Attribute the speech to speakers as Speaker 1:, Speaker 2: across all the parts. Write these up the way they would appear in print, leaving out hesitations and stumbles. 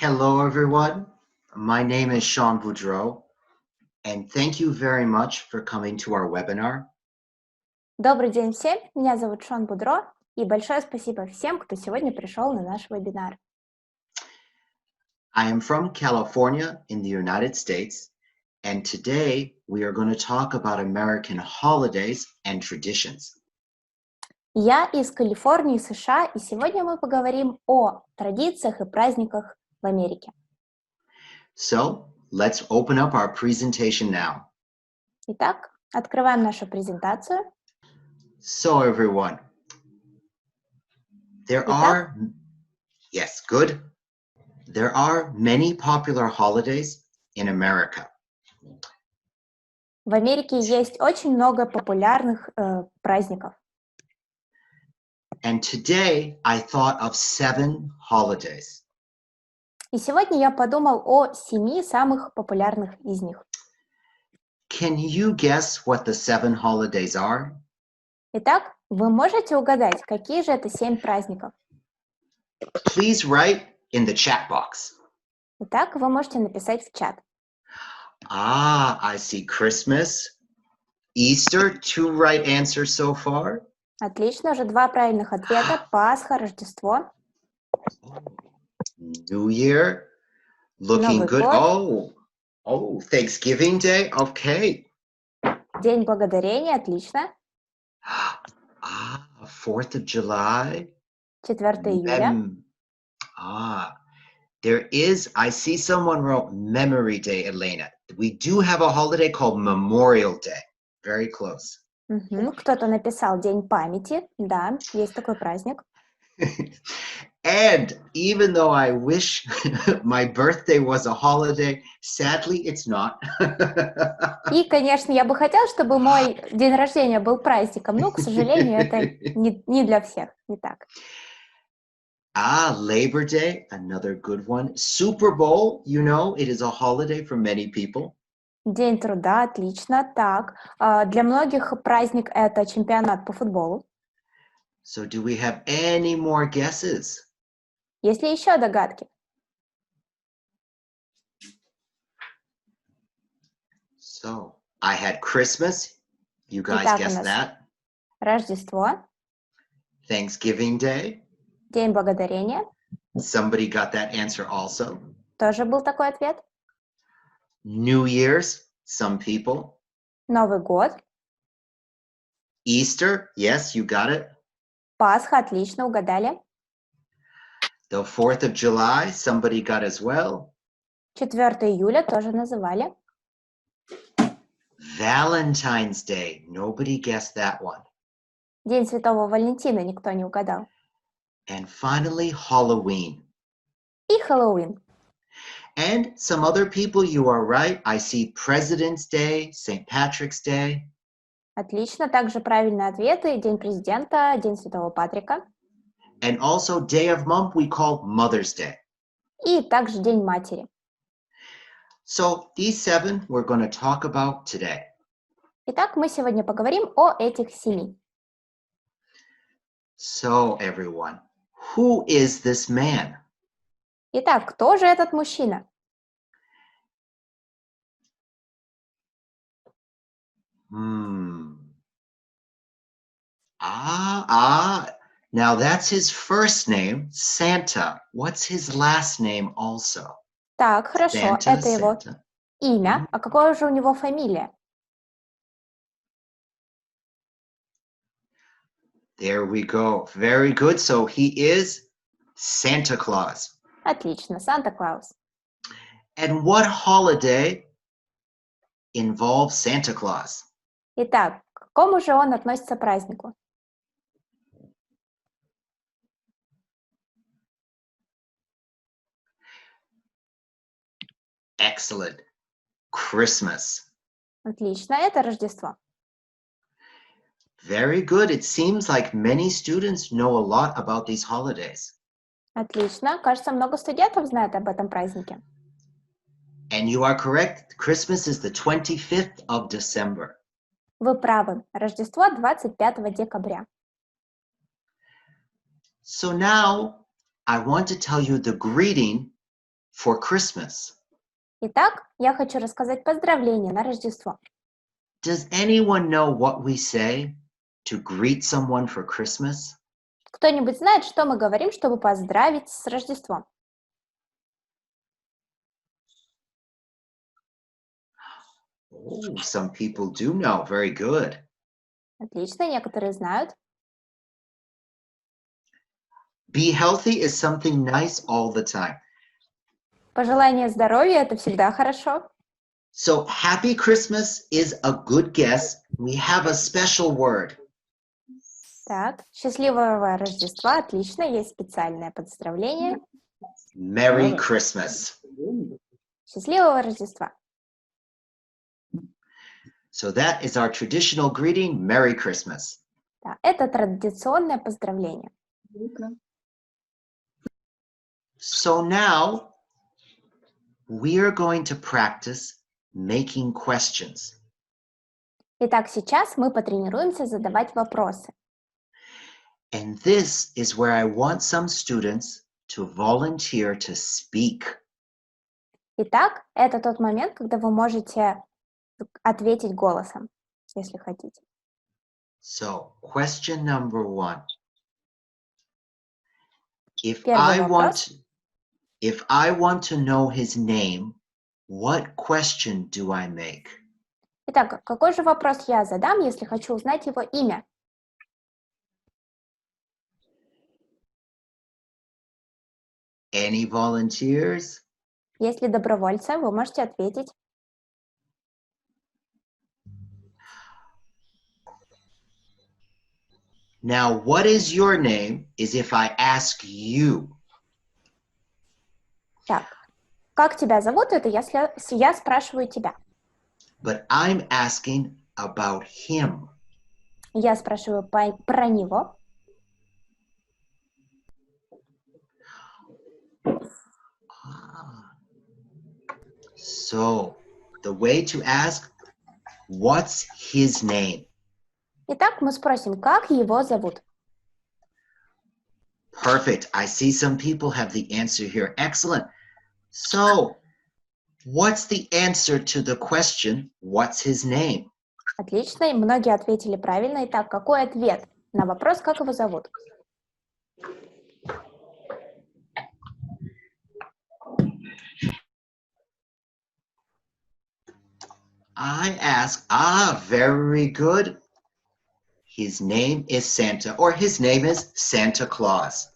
Speaker 1: Hello, everyone. My name is Sean and thank you very much for coming to our webinar.
Speaker 2: Добрый день всем, меня зовут Шон Будро, и большое спасибо всем, кто сегодня пришел на наш вебинар.
Speaker 1: I am from California in the United States, and today we are going to talk about American holidays and traditions.
Speaker 2: Я из Калифорнии, США, и сегодня мы поговорим о традициях и праздниках в Америке.
Speaker 1: So, let's open up our presentation now.
Speaker 2: Итак, открываем нашу презентацию.
Speaker 1: So, everyone, there are many popular holidays in America.
Speaker 2: В Америке есть очень много популярных праздников.
Speaker 1: And today I thought of 7 holidays.
Speaker 2: И сегодня я подумал о 7 самых популярных из них.
Speaker 1: Can you guess what the 7 holidays are?
Speaker 2: Итак, вы можете угадать, какие же это 7 праздников?
Speaker 1: Please write in the chat box.
Speaker 2: Итак, вы можете написать в чат.
Speaker 1: I see Christmas, Easter, 2 right answers so far.
Speaker 2: Отлично, уже 2 правильных ответа. Пасха, Рождество.
Speaker 1: New Year, looking
Speaker 2: Новый
Speaker 1: good.
Speaker 2: год.
Speaker 1: Oh, Thanksgiving Day, okay.
Speaker 2: День благодарения, отлично.
Speaker 1: 4th of July.
Speaker 2: 4 июля.
Speaker 1: I see someone wrote Memory Day, Elena. We do have a holiday called Memorial Day. Very close.
Speaker 2: Кто-то написал День памяти. Да, есть такой праздник.
Speaker 1: And even though I wish my birthday was a holiday, sadly it's not.
Speaker 2: И, конечно, я бы хотела, чтобы мой день рождения был праздником, но, к сожалению, это не для всех, не так.
Speaker 1: Labor Day, another good one. Super Bowl, you know, it is a holiday for many people.
Speaker 2: День труда, отлично. Так, для многих праздник – это чемпионат по футболу.
Speaker 1: So do we have any more guesses?
Speaker 2: Есть ли еще догадки?
Speaker 1: So, I had Christmas. You guys
Speaker 2: Итак,
Speaker 1: guessed that.
Speaker 2: Рождество.
Speaker 1: Thanksgiving Day.
Speaker 2: День благодарения.
Speaker 1: Somebody got that answer also.
Speaker 2: Тоже был такой ответ.
Speaker 1: New Year's, some people.
Speaker 2: Новый год.
Speaker 1: Easter, yes, you got it.
Speaker 2: Пасха, отлично, угадали.
Speaker 1: The 4th of July, somebody got as well.
Speaker 2: 4 июля тоже называли.
Speaker 1: Valentine's Day, nobody guessed that one.
Speaker 2: День Святого Валентина никто не угадал.
Speaker 1: And finally, Halloween.
Speaker 2: И Хэллоуин.
Speaker 1: And some other people, you are right. I see President's Day, St. Patrick's Day.
Speaker 2: Отлично, также правильные ответы. День президента, День Святого Патрика.
Speaker 1: And also Day of Mom we call Mother's Day.
Speaker 2: И также День матери.
Speaker 1: So these 7 we're going to talk about today.
Speaker 2: Итак, мы сегодня поговорим о этих 7.
Speaker 1: So everyone, who is this man?
Speaker 2: Итак, кто же этот мужчина?
Speaker 1: Now that's his first name, Santa. What's his last name also?
Speaker 2: Так, хорошо,
Speaker 1: Santa,
Speaker 2: это его
Speaker 1: Santa.
Speaker 2: имя. А какое же у него фамилия?
Speaker 1: There we go. Very good. So he is Santa Claus.
Speaker 2: Отлично, Санта-Клаус.
Speaker 1: And what holiday involves Santa Claus?
Speaker 2: Итак, к какому же он относится празднику?
Speaker 1: Excellent. Christmas.
Speaker 2: Отлично, это Рождество.
Speaker 1: Very good. It seems like many students know a lot about these holidays.
Speaker 2: Отлично, кажется, много студентов знают об этом празднике.
Speaker 1: And you are correct. Christmas is the 25th of December.
Speaker 2: Вы правы. Рождество 25 декабря.
Speaker 1: So now I want to tell you the greeting for Christmas.
Speaker 2: Итак, я хочу рассказать поздравления на Рождество.
Speaker 1: Does anyone know what we say to greet someone for Christmas?
Speaker 2: Кто-нибудь знает, что мы говорим, чтобы поздравить с Рождеством?
Speaker 1: Oh, some people do know. Very good.
Speaker 2: Отлично, некоторые знают.
Speaker 1: Be healthy is something nice all the time.
Speaker 2: Пожелание здоровья – это всегда хорошо.
Speaker 1: So happy Christmas is a good guess. We have a special word.
Speaker 2: Так, счастливого Рождества, отлично, есть специальное поздравление.
Speaker 1: Merry Christmas.
Speaker 2: Счастливого Рождества.
Speaker 1: So that is our traditional greeting. Merry Christmas.
Speaker 2: Да, это традиционное поздравление.
Speaker 1: So now we are going to practice making questions.
Speaker 2: Итак, сейчас мы потренируемся задавать вопросы.
Speaker 1: And this is where I want some students to volunteer to speak.
Speaker 2: Итак, это тот момент, когда вы можете ответить голосом, если хотите.
Speaker 1: So, question number 1. If
Speaker 2: Первый
Speaker 1: I
Speaker 2: вопрос.
Speaker 1: want to know his name, what question do I make?
Speaker 2: Итак, какой же вопрос я задам, если хочу узнать его имя?
Speaker 1: Any volunteers?
Speaker 2: Если добровольцы, вы можете ответить.
Speaker 1: Now, what is your name is if I ask you.
Speaker 2: Так, как тебя зовут? Это если я спрашиваю тебя.
Speaker 1: But I'm asking about him.
Speaker 2: Я спрашиваю про него.
Speaker 1: So, the way to ask, what's his name?
Speaker 2: Итак, мы спросим, как его зовут?
Speaker 1: Perfect. I see some people have the answer here. Excellent. So, what's the answer to the question, what's his name?
Speaker 2: Отлично, и многие ответили правильно. Итак, какой ответ на вопрос, как его зовут?
Speaker 1: I ask, very good. His name is Santa, or his name is Santa Claus.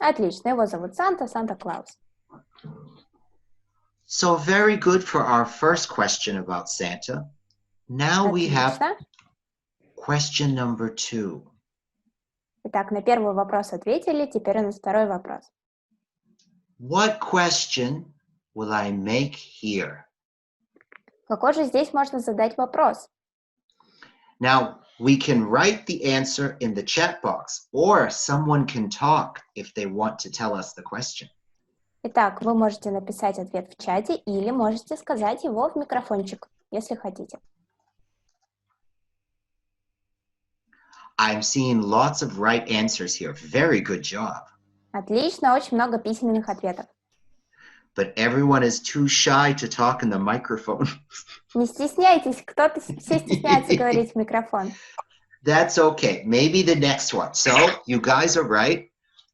Speaker 2: Отлично, его зовут Санта-Клаус.
Speaker 1: So very good for our first question about Santa. Now we have
Speaker 2: Отлично.
Speaker 1: question number 2.
Speaker 2: Итак, на первый вопрос ответили, теперь у нас второй вопрос.
Speaker 1: What question will I make here?
Speaker 2: Какой же здесь можно задать вопрос?
Speaker 1: Now, we can write the answer in the chat box, or someone can talk if they want to tell us the question.
Speaker 2: Итак, вы можете написать ответ в чате или можете сказать его в микрофончик, если хотите.
Speaker 1: I'm seeing lots of right answers here. Very good job.
Speaker 2: Отлично, очень много письменных ответов.
Speaker 1: But everyone is too shy to talk in the microphone.
Speaker 2: Не стесняйтесь, кто-то все стесняется говорить в микрофон.
Speaker 1: That's okay. Maybe the next one. So, you guys are right.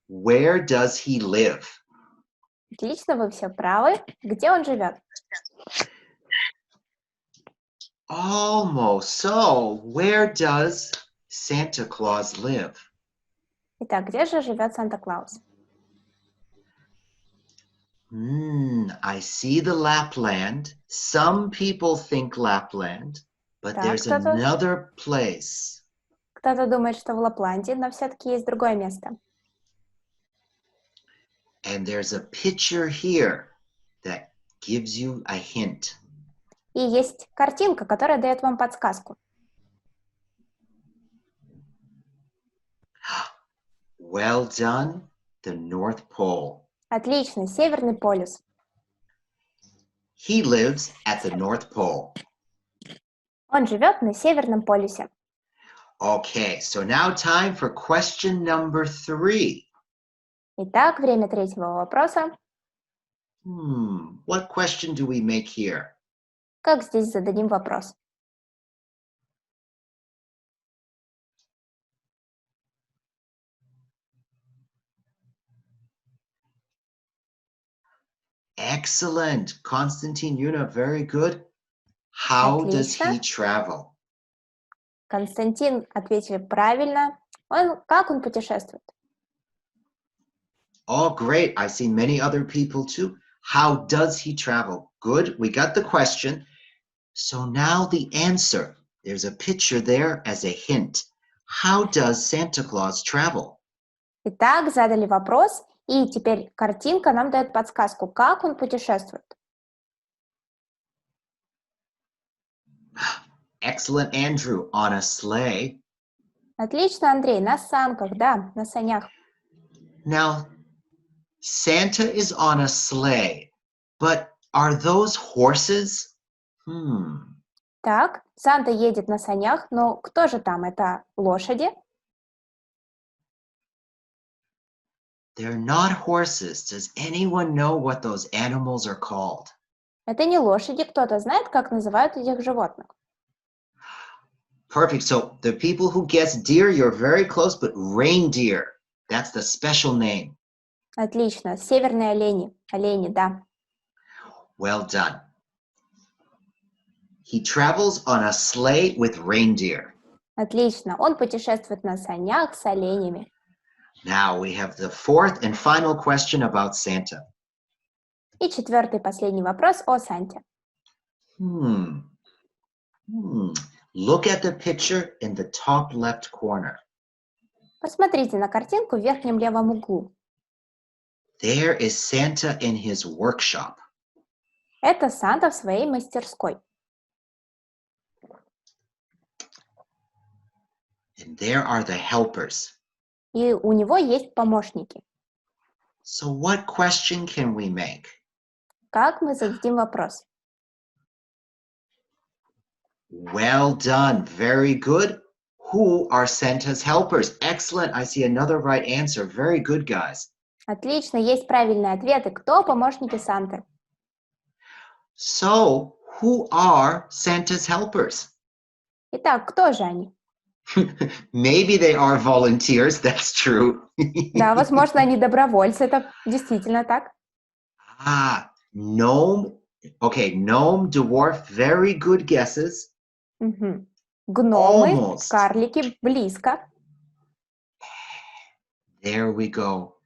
Speaker 1: Where does he live?
Speaker 2: Отлично, вы все правы. Где он живет?
Speaker 1: Almost. So, where does Santa Claus live?
Speaker 2: Итак, где же живет Санта-Клаус?
Speaker 1: I see the Lapland. Some people think Lapland, but there's another place.
Speaker 2: Кто-то думает, что в Лапландии, но все-таки есть другое место.
Speaker 1: And there's a picture here that gives you a hint.
Speaker 2: И есть картинка, которая дает вам подсказку.
Speaker 1: Well done, the North Pole.
Speaker 2: Отлично, Северный полюс.
Speaker 1: He lives at the North Pole.
Speaker 2: Он живет на Северном полюсе.
Speaker 1: Okay, so now time for question number 3.
Speaker 2: Итак, время третьего вопроса.
Speaker 1: What question do we make here?
Speaker 2: Как здесь зададим вопрос?
Speaker 1: Excellent. Konstantin, Yuna, very good. How does
Speaker 2: Отлично.
Speaker 1: he travel?
Speaker 2: Константин ответили правильно. Как он путешествует?
Speaker 1: Oh, great. I see many other people too. How does he travel? Good. We got the question. So now the answer. There's a picture there as a hint. How does Santa Claus travel?
Speaker 2: Итак, задали вопрос, и теперь картинка нам дает подсказку, как он путешествует.
Speaker 1: Excellent, Andrew. On a sleigh.
Speaker 2: Отлично, Андрей, на санках, да, на санях.
Speaker 1: Now, Santa is on a sleigh, but are those horses?
Speaker 2: Так, Санта едет на санях, но кто же там? Это лошади?
Speaker 1: They're not horses. Does anyone know what those animals are called?
Speaker 2: Это не лошади, кто-то знает, как называют этих животных?
Speaker 1: Perfect. So the people who guess deer, you're very close, but reindeer. That's the special name.
Speaker 2: Отлично, северные олени, олени, да.
Speaker 1: Well done. He travels on a sleigh with reindeer.
Speaker 2: Отлично, он путешествует на санях с оленями.
Speaker 1: Now we have the fourth and final question about Santa.
Speaker 2: И четвертый, последний вопрос о Санте.
Speaker 1: Look at the picture in the top left corner.
Speaker 2: Посмотрите на картинку в верхнем левом углу.
Speaker 1: There is Santa in his workshop.
Speaker 2: Это Санта в своей мастерской.
Speaker 1: And there are the helpers.
Speaker 2: И у него есть помощники.
Speaker 1: So what question can we make?
Speaker 2: Как мы зададим вопрос?
Speaker 1: Well done. Very good. Who are Santa's helpers? Excellent. I see another right answer. Very good, guys.
Speaker 2: Отлично, есть правильные ответы. Кто помощники Санты?
Speaker 1: So, who are Santa's helpers?
Speaker 2: Итак, кто же они?
Speaker 1: Maybe they are volunteers. That's true.
Speaker 2: Да, возможно, они добровольцы. Это действительно так.
Speaker 1: Gnome. Okay, gnome, dwarf. Very good guesses.
Speaker 2: Угу. Гномы,
Speaker 1: Almost.
Speaker 2: карлики, близко.
Speaker 1: There we go.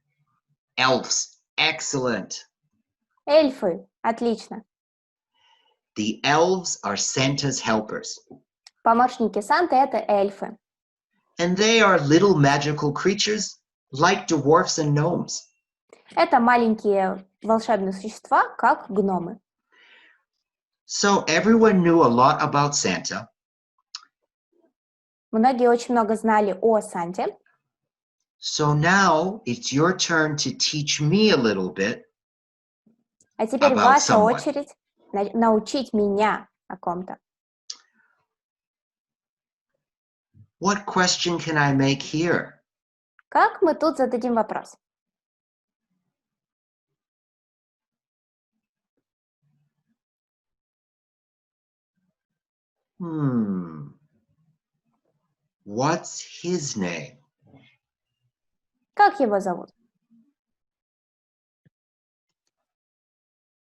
Speaker 1: Elves. Excellent.
Speaker 2: Эльфы, отлично.
Speaker 1: The elves are Santa's helpers.
Speaker 2: Помощники Санты – это эльфы.
Speaker 1: And they are little magical creatures like dwarfs and gnomes.
Speaker 2: Это маленькие волшебные существа, как гномы.
Speaker 1: So everyone knew a lot about Santa.
Speaker 2: Многие очень много знали о Санте.
Speaker 1: So now it's your turn to teach me a little bit.
Speaker 2: А теперь
Speaker 1: About
Speaker 2: ваша
Speaker 1: someone.
Speaker 2: очередь научить меня о ком-то.
Speaker 1: What question can I make here?
Speaker 2: Как мы тут зададим вопрос?
Speaker 1: What's his name?
Speaker 2: Как его зовут?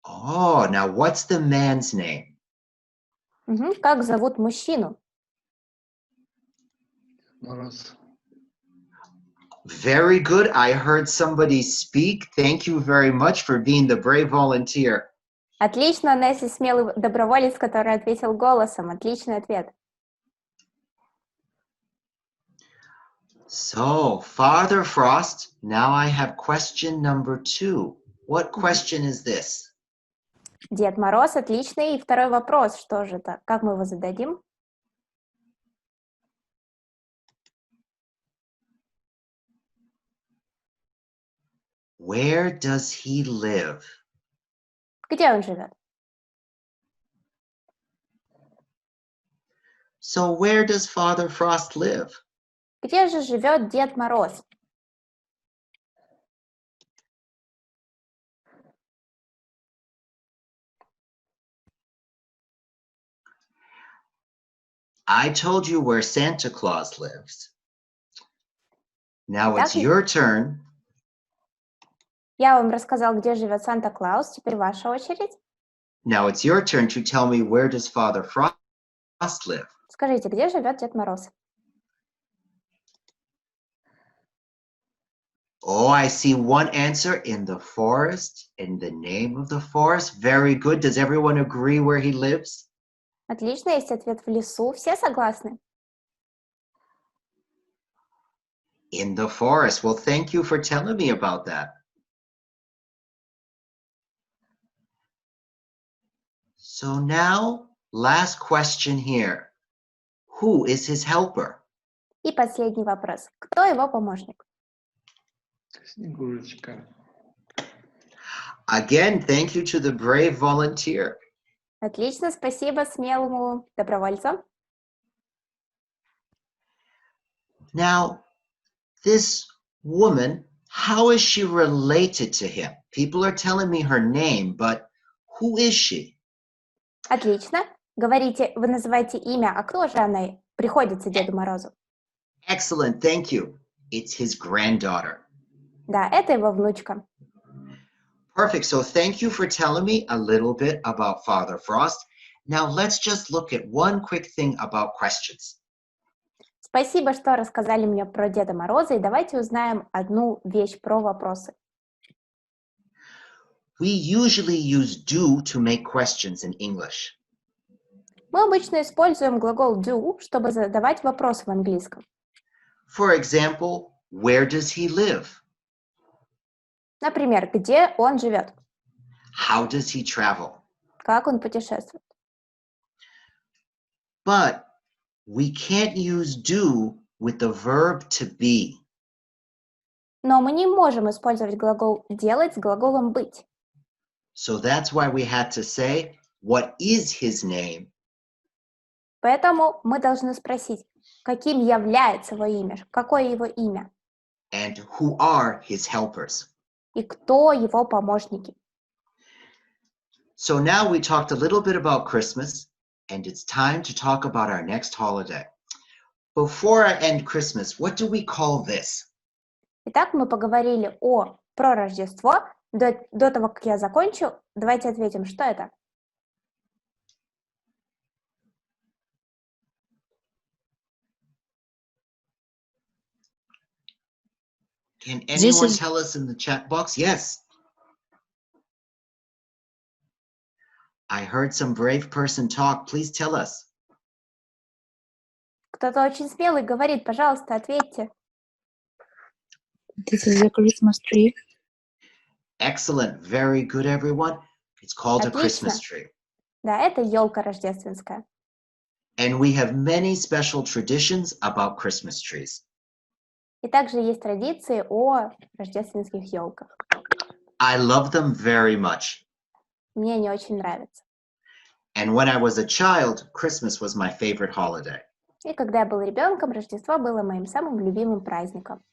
Speaker 1: Oh, now what's the man's name?
Speaker 2: Как зовут мужчину?
Speaker 1: Very good. I heard somebody speak. Thank you very much for being the brave volunteer.
Speaker 2: Отлично, Несси, смелый доброволец, который ответил голосом. Отличный ответ.
Speaker 1: So, Father Frost, now I have question number 2. What question is this?
Speaker 2: Дед Мороз, отличный. И второй вопрос, что же это? Как мы его зададим?
Speaker 1: Where does he live?
Speaker 2: Где он живет?
Speaker 1: So, where does Father Frost live?
Speaker 2: Где же живет Дед Мороз?
Speaker 1: I told you where Santa Claus lives. Now it's
Speaker 2: Итак,
Speaker 1: your turn.
Speaker 2: я вам рассказал, где живет Санта-Клаус. Теперь ваша очередь.
Speaker 1: Now it's your turn to tell me, where does Father Frost live?
Speaker 2: Скажите, где живет Дед Мороз?
Speaker 1: Oh, I see one answer, in the forest, in the name of the forest. Very good. Does everyone agree where he lives?
Speaker 2: Отлично, есть ответ в лесу. Все согласны?
Speaker 1: In the forest. Well, thank you for telling me about that. So now, last question here. Who is his helper?
Speaker 2: И последний вопрос. Кто его помощник?
Speaker 3: Снегурочка.
Speaker 1: Again, thank you to the brave volunteer.
Speaker 2: Отлично, спасибо смелому добровольцу.
Speaker 1: Now, this woman, how is she related to him? People are telling me her name, but who is she?
Speaker 2: Отлично. Говорите, вы называете имя, а кто же она приходится Деду Морозу?
Speaker 1: Excellent, thank you. It's his granddaughter.
Speaker 2: Да, это его внучка.
Speaker 1: Perfect. So thank you for telling me a little bit about Father Frost. Now let's just look at one quick thing about questions.
Speaker 2: Спасибо, что рассказали мне про Деда Мороза, и давайте узнаем одну вещь про вопросы.
Speaker 1: We usually use do to make questions in English.
Speaker 2: Мы обычно используем глагол do, чтобы задавать вопросы в английском.
Speaker 1: For example, where does he live?
Speaker 2: Например, где он живет?
Speaker 1: How does he travel?
Speaker 2: Как он путешествует?
Speaker 1: But we can't use do with the verb to be.
Speaker 2: Но мы не можем использовать глагол «делать» с глаголом «быть».
Speaker 1: So that's why we had to say, what is his name?
Speaker 2: Поэтому мы должны спросить, каким является его имя, какое его имя,
Speaker 1: And who are his helpers?
Speaker 2: и кто его помощники.
Speaker 1: So now we talked a little bit about Christmas, and it's time to talk about our next holiday. Before I end Christmas, what do we call this?
Speaker 2: Итак, мы поговорили про Рождество. До того, как я закончу, давайте ответим, что это?
Speaker 1: Can anyone tell us in the chat box? Yes. I heard some brave person talk. Please tell us.
Speaker 2: Кто-то очень смелый говорит, пожалуйста, ответьте.
Speaker 4: This is a Christmas tree.
Speaker 1: Excellent. Very good, everyone. It's called a Christmas tree.
Speaker 2: Да, это елка рождественская.
Speaker 1: And we have many special traditions about Christmas trees.
Speaker 2: И также есть традиции о рождественских елках.
Speaker 1: I love them very much.
Speaker 2: Мне они очень нравятся.
Speaker 1: And when I was a child, Christmas was my favorite holiday.
Speaker 2: И когда я был ребенком, Рождество было моим самым любимым праздником.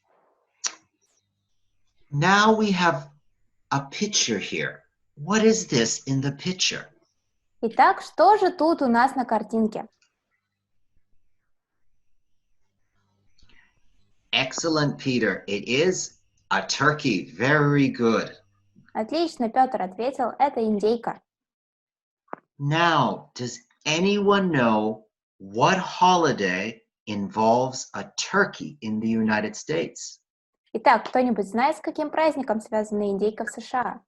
Speaker 1: Now we have a picture here. What is this in the picture?
Speaker 2: Итак, что же тут у нас на картинке?
Speaker 1: Excellent, Peter. It is a turkey. Very good.
Speaker 2: Отлично, Петр ответил, это индейка.
Speaker 1: Now, does anyone know what holiday involves a turkey in the United States?
Speaker 2: Итак, кто-нибудь знает, с каким праздником связана индейка в США?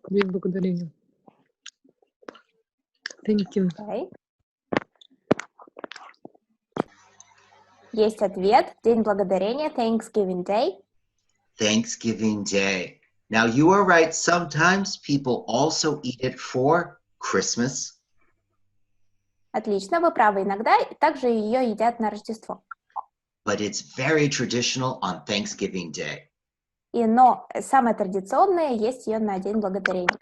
Speaker 4: День благодарения. Thank you.
Speaker 2: Okay. Есть ответ. День благодарения, Thanksgiving Day.
Speaker 1: Thanksgiving Day. Now, you are right. Sometimes people also eat it for Christmas.
Speaker 2: Отлично, вы правы. Иногда также ее едят на Рождество.
Speaker 1: But it's very traditional on Thanksgiving Day.
Speaker 2: Но самое традиционное есть ее на День благодарения.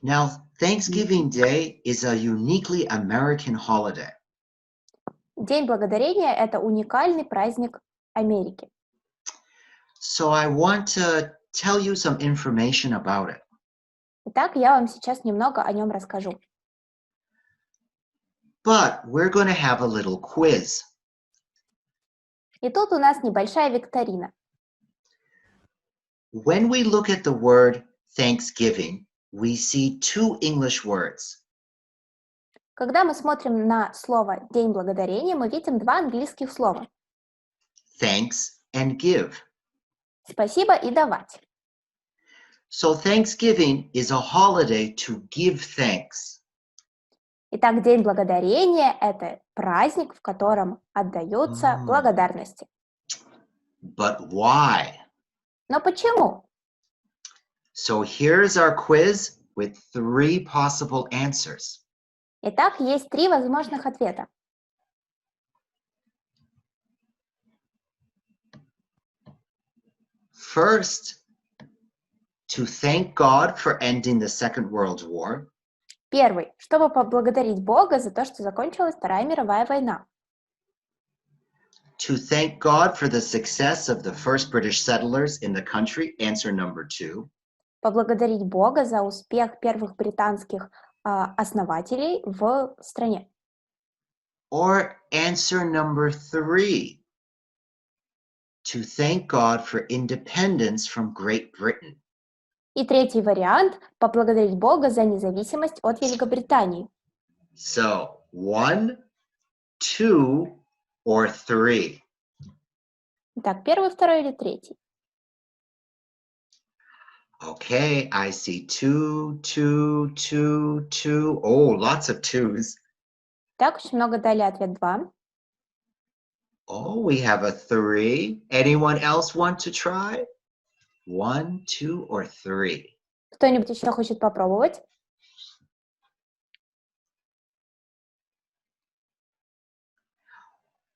Speaker 1: Now, Thanksgiving Day is a uniquely American holiday.
Speaker 2: День благодарения – это уникальный праздник Америки.
Speaker 1: So I want to tell you some information about it.
Speaker 2: Итак, я вам сейчас немного о нем расскажу.
Speaker 1: But we're going to have a little quiz.
Speaker 2: И тут у нас небольшая викторина.
Speaker 1: When we look at the word Thanksgiving, we see two English words.
Speaker 2: Когда мы смотрим на слово «День благодарения», мы видим два английских слова
Speaker 1: Thanks and give.
Speaker 2: «спасибо» и «давать».
Speaker 1: So Thanksgiving is a holiday to give thanks.
Speaker 2: Итак, День благодарения – это праздник, в котором отдаются благодарности.
Speaker 1: But why?
Speaker 2: Но почему?
Speaker 1: So here's our quiz with 3 possible answers.
Speaker 2: Итак, есть 3 возможных ответа.
Speaker 1: First, to thank God for ending the Second World War.
Speaker 2: Первый – чтобы поблагодарить Бога за то, что закончилась Вторая мировая война.
Speaker 1: To thank God for the success of the first British settlers in the country, answer number 2.
Speaker 2: Поблагодарить Бога за успех первых британских основателей в стране.
Speaker 1: Or answer number 3. To thank God for independence from Great Britain.
Speaker 2: И третий вариант – поблагодарить Бога за независимость от Великобритании.
Speaker 1: So 1, 2, or 3.
Speaker 2: Итак, первый, второй или третий?
Speaker 1: Okay, I see 2, 2, 2, 2. Oh, lots of 2s.
Speaker 2: Так, очень много дали ответ 2.
Speaker 1: Oh, we have a 3. Anyone else want to try? 1, 2, or 3?
Speaker 2: Кто-нибудь еще хочет попробовать?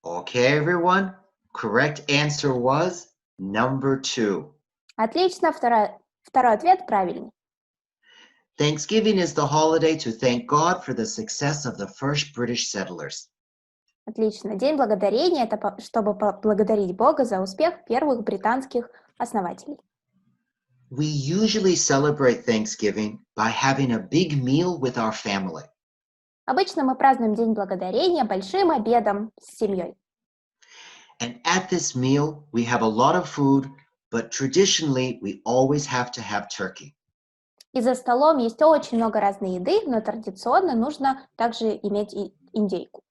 Speaker 1: Okay, everyone. Correct answer was number 2.
Speaker 2: Отлично, второй ответ правильный.
Speaker 1: Thanksgiving is the holiday to thank God for the success of the first British settlers.
Speaker 2: Отлично. День благодарения – это чтобы поблагодарить Бога за успех первых британских основателей.
Speaker 1: We usually celebrate Thanksgiving by having a big meal with our family.
Speaker 2: Обычно мы празднуем День благодарения большим обедом с семьей.
Speaker 1: And at this meal, we have a lot of food, but traditionally, we always have to have turkey.
Speaker 2: И за столом есть очень много разной еды, но традиционно нужно также иметь и индейку.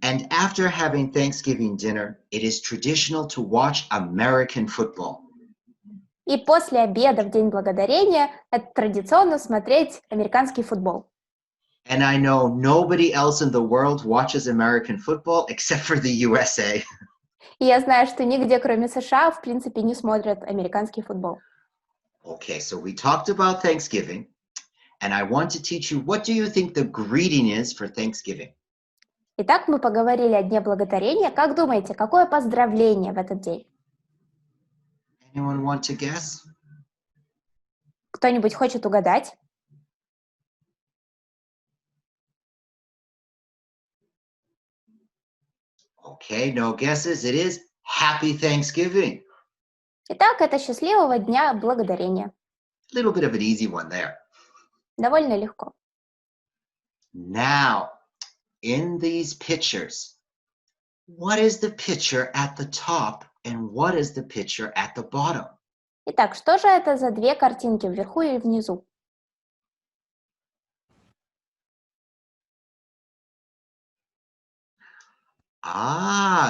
Speaker 1: And after having Thanksgiving dinner, it is traditional to watch American football.
Speaker 2: И после обеда в День благодарения это традиционно смотреть американский футбол.
Speaker 1: And I know nobody else in the world watches American football except for the USA.
Speaker 2: И я знаю, что нигде, кроме США, в принципе, не смотрят американский футбол.
Speaker 1: Okay, so we talked about Thanksgiving, and I want to teach you, what do you think the greeting is for Thanksgiving?
Speaker 2: Итак, мы поговорили о Дне благодарения. Как думаете, какое поздравление в этот день?
Speaker 1: Anyone want to guess?
Speaker 2: Кто-нибудь хочет угадать?
Speaker 1: Okay, no guesses. It is Happy Thanksgiving.
Speaker 2: Итак, это счастливого Дня благодарения.
Speaker 1: A little bit of an easy one there.
Speaker 2: Довольно легко.
Speaker 1: Now, in these pictures, what is the picture at the top and what is the picture at the bottom?
Speaker 2: Итак, что же это за две картинки вверху и внизу?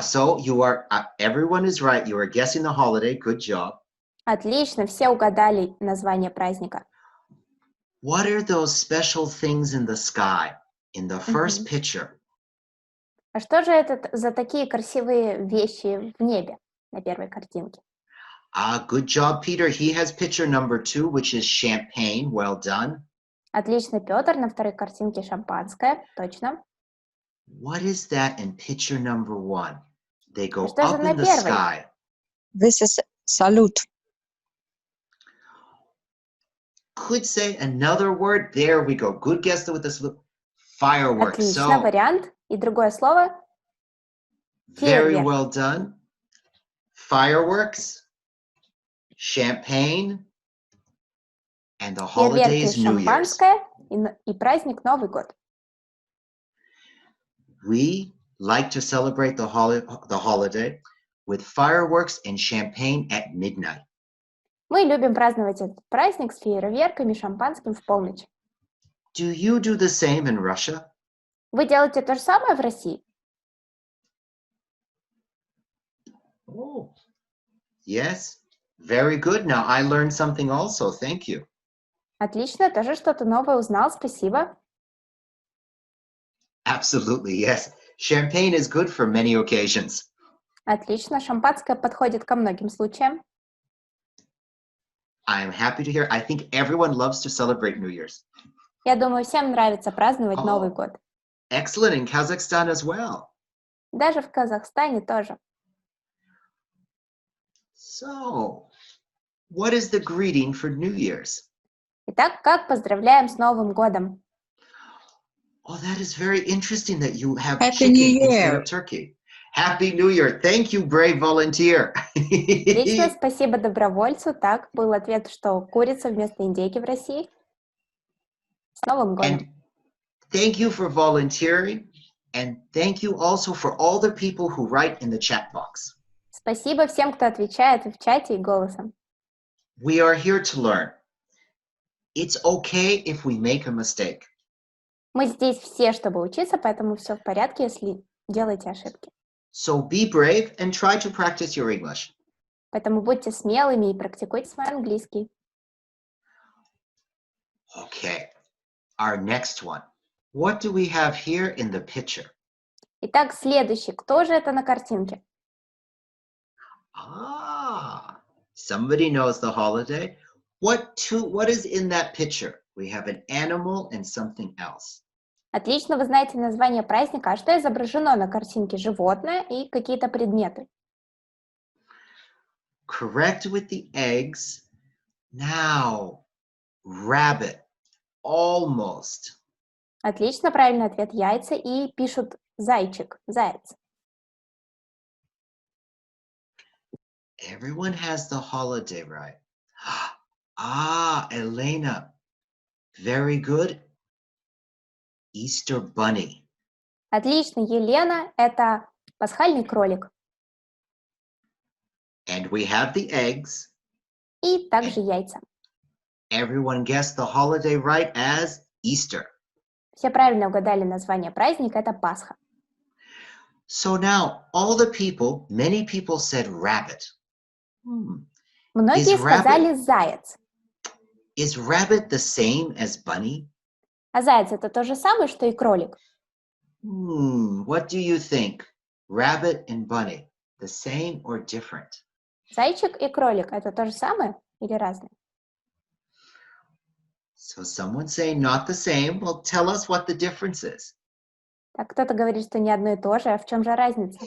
Speaker 1: So you are, everyone is right. You are guessing the holiday. Good job.
Speaker 2: Отлично, все угадали название праздника.
Speaker 1: What are those special things in the sky in the first picture?
Speaker 2: А что же это за такие красивые вещи в небе на первой картинке?
Speaker 1: Good job, Peter. He has picture number 2, which is champagne. Well done.
Speaker 2: Отлично, Петр, на второй картинке шампанское, точно.
Speaker 1: What is that in picture number 1? They go
Speaker 2: Что же
Speaker 1: up
Speaker 2: на
Speaker 1: in the
Speaker 2: первой?
Speaker 1: sky.
Speaker 4: This is salute.
Speaker 1: Could say another word. There we go. Good guess with this fireworks.
Speaker 2: Отлично, вариант. И другое слово?
Speaker 1: Very
Speaker 2: Фейерверк.
Speaker 1: well done. Fireworks, champagne, and the holiday
Speaker 2: Фейерверки,
Speaker 1: is New Year's.
Speaker 2: шампанское и праздник Новый год.
Speaker 1: We like to celebrate the holiday with fireworks and champagne at midnight.
Speaker 2: Мы любим праздновать этот праздник с фейерверками, шампанским в полночь.
Speaker 1: Do you do the same in Russia?
Speaker 2: Вы делаете то же самое в России?
Speaker 1: Oh, yes. Very good. Now I learned something also. Thank you.
Speaker 2: Отлично, тоже что-то новое узнал, спасибо.
Speaker 1: Absolutely, yes. Champagne is good for many occasions.
Speaker 2: Отлично, шампанское подходит ко многим случаям.
Speaker 1: I am happy to hear. I think everyone loves to celebrate New Year's.
Speaker 2: Я думаю, всем нравится праздновать Новый год.
Speaker 1: Excellent. In Kazakhstan as well.
Speaker 2: Даже в Казахстане тоже.
Speaker 1: So, what is the greeting for New Year's?
Speaker 2: Итак, как поздравляем с Новым годом?
Speaker 1: Oh, that is very interesting that you have
Speaker 4: Happy
Speaker 1: chicken
Speaker 4: New
Speaker 1: instead
Speaker 4: Year.
Speaker 1: of turkey. Happy New Year. Thank you, brave volunteer.
Speaker 2: Отлично, спасибо добровольцу. Так, был ответ, что курица вместо индейки в России. С Новым годом.
Speaker 1: And thank you for volunteering. And thank you also for all the people who write in the chat box.
Speaker 2: Спасибо всем, кто отвечает в чате и голосом.
Speaker 1: We are here to learn. It's okay if we make a mistake.
Speaker 2: Мы здесь все, чтобы учиться, поэтому все в порядке, если делаете ошибки.
Speaker 1: So be brave and try to practice your English.
Speaker 2: Поэтому будьте смелыми и практикуйте свой английский.
Speaker 1: Okay, our next one. What do we have here in the picture?
Speaker 2: Итак, следующий. Кто же это на картинке?
Speaker 1: Ah, somebody knows the holiday. What is in that picture? We have an animal and something else.
Speaker 2: Отлично, вы знаете название праздника. А что изображено на картинке? Животное и какие-то предметы.
Speaker 1: Correct with the eggs. Now, rabbit. Almost.
Speaker 2: Отлично, правильный ответ яйца. И пишут зайчик, заяц.
Speaker 1: Everyone has the holiday, right? Ah, Elena. Very good. Easter bunny.
Speaker 2: Отлично, Елена, это пасхальный кролик.
Speaker 1: And we have the eggs.
Speaker 2: И также яйца.
Speaker 1: Everyone guessed the holiday right as Easter.
Speaker 2: Все правильно угадали название праздника, это Пасха.
Speaker 1: So now, many people said rabbit.
Speaker 2: Многие сказали заяц.
Speaker 1: Is rabbit the same as bunny?
Speaker 2: А заяц это то же самое, что и кролик?
Speaker 1: What do you think? Rabbit and bunny, the same or different?
Speaker 2: Зайчик и кролик это то же самое или разные?
Speaker 1: So someone saying not the same. Well, tell us what the difference is.
Speaker 2: Так кто-то говорит, что не одно и то же, а в чем же разница?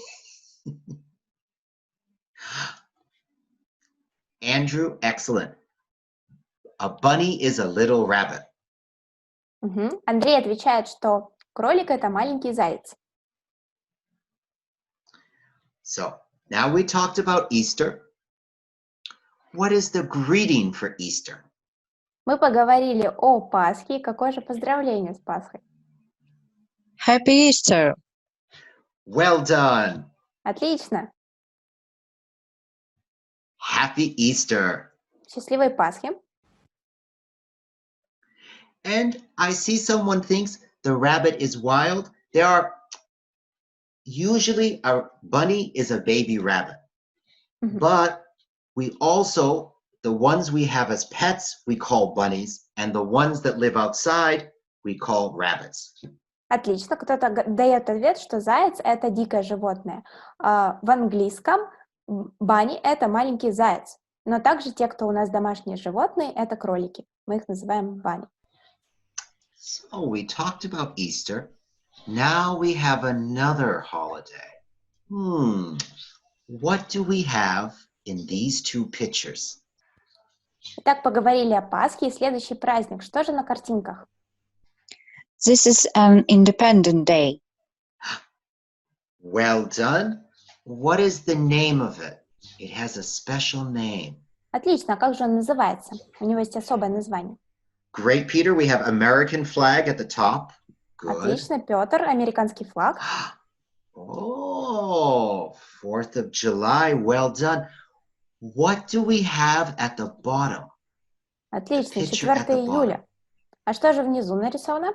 Speaker 1: Andrew, excellent. A bunny is a little rabbit.
Speaker 2: Андрей отвечает, что кролик это маленький заяц.
Speaker 1: So now we talked about Easter. What is the greeting for Easter?
Speaker 2: Мы поговорили о Пасхе. Какое же поздравление с Пасхой?
Speaker 4: Happy Easter.
Speaker 1: Well done.
Speaker 2: Отлично.
Speaker 1: Happy Easter.
Speaker 2: Счастливой Пасхи.
Speaker 1: And I see someone thinks the rabbit is wild. Usually a bunny is a baby rabbit. But we also, the ones we have as pets, we call bunnies. And the ones that live outside, we call rabbits.
Speaker 2: Отлично. Кто-то дает ответ, что заяц это дикое животное. В английском bunny это маленький заяц. Но также те, кто у нас домашние животные, это кролики. Мы их называем bunny.
Speaker 1: So we talked about Easter. Now we have another holiday. What do we have in these two pictures?
Speaker 2: Итак, поговорили о Пасхе и следующий праздник. Что же на картинках?
Speaker 4: This is an Independent Day.
Speaker 1: Well done. What is the name of it? It has a special name.
Speaker 2: Отлично. А как же он называется? У него есть особое название.
Speaker 1: Great, Peter. We have American flag at the top. Good.
Speaker 2: Отлично, Петр, американский флаг.
Speaker 1: Oh, 4th of July. Well done. What do we have at the bottom?
Speaker 2: Отлично,
Speaker 1: picture at
Speaker 2: 4
Speaker 1: the
Speaker 2: июля. А что же внизу нарисовано?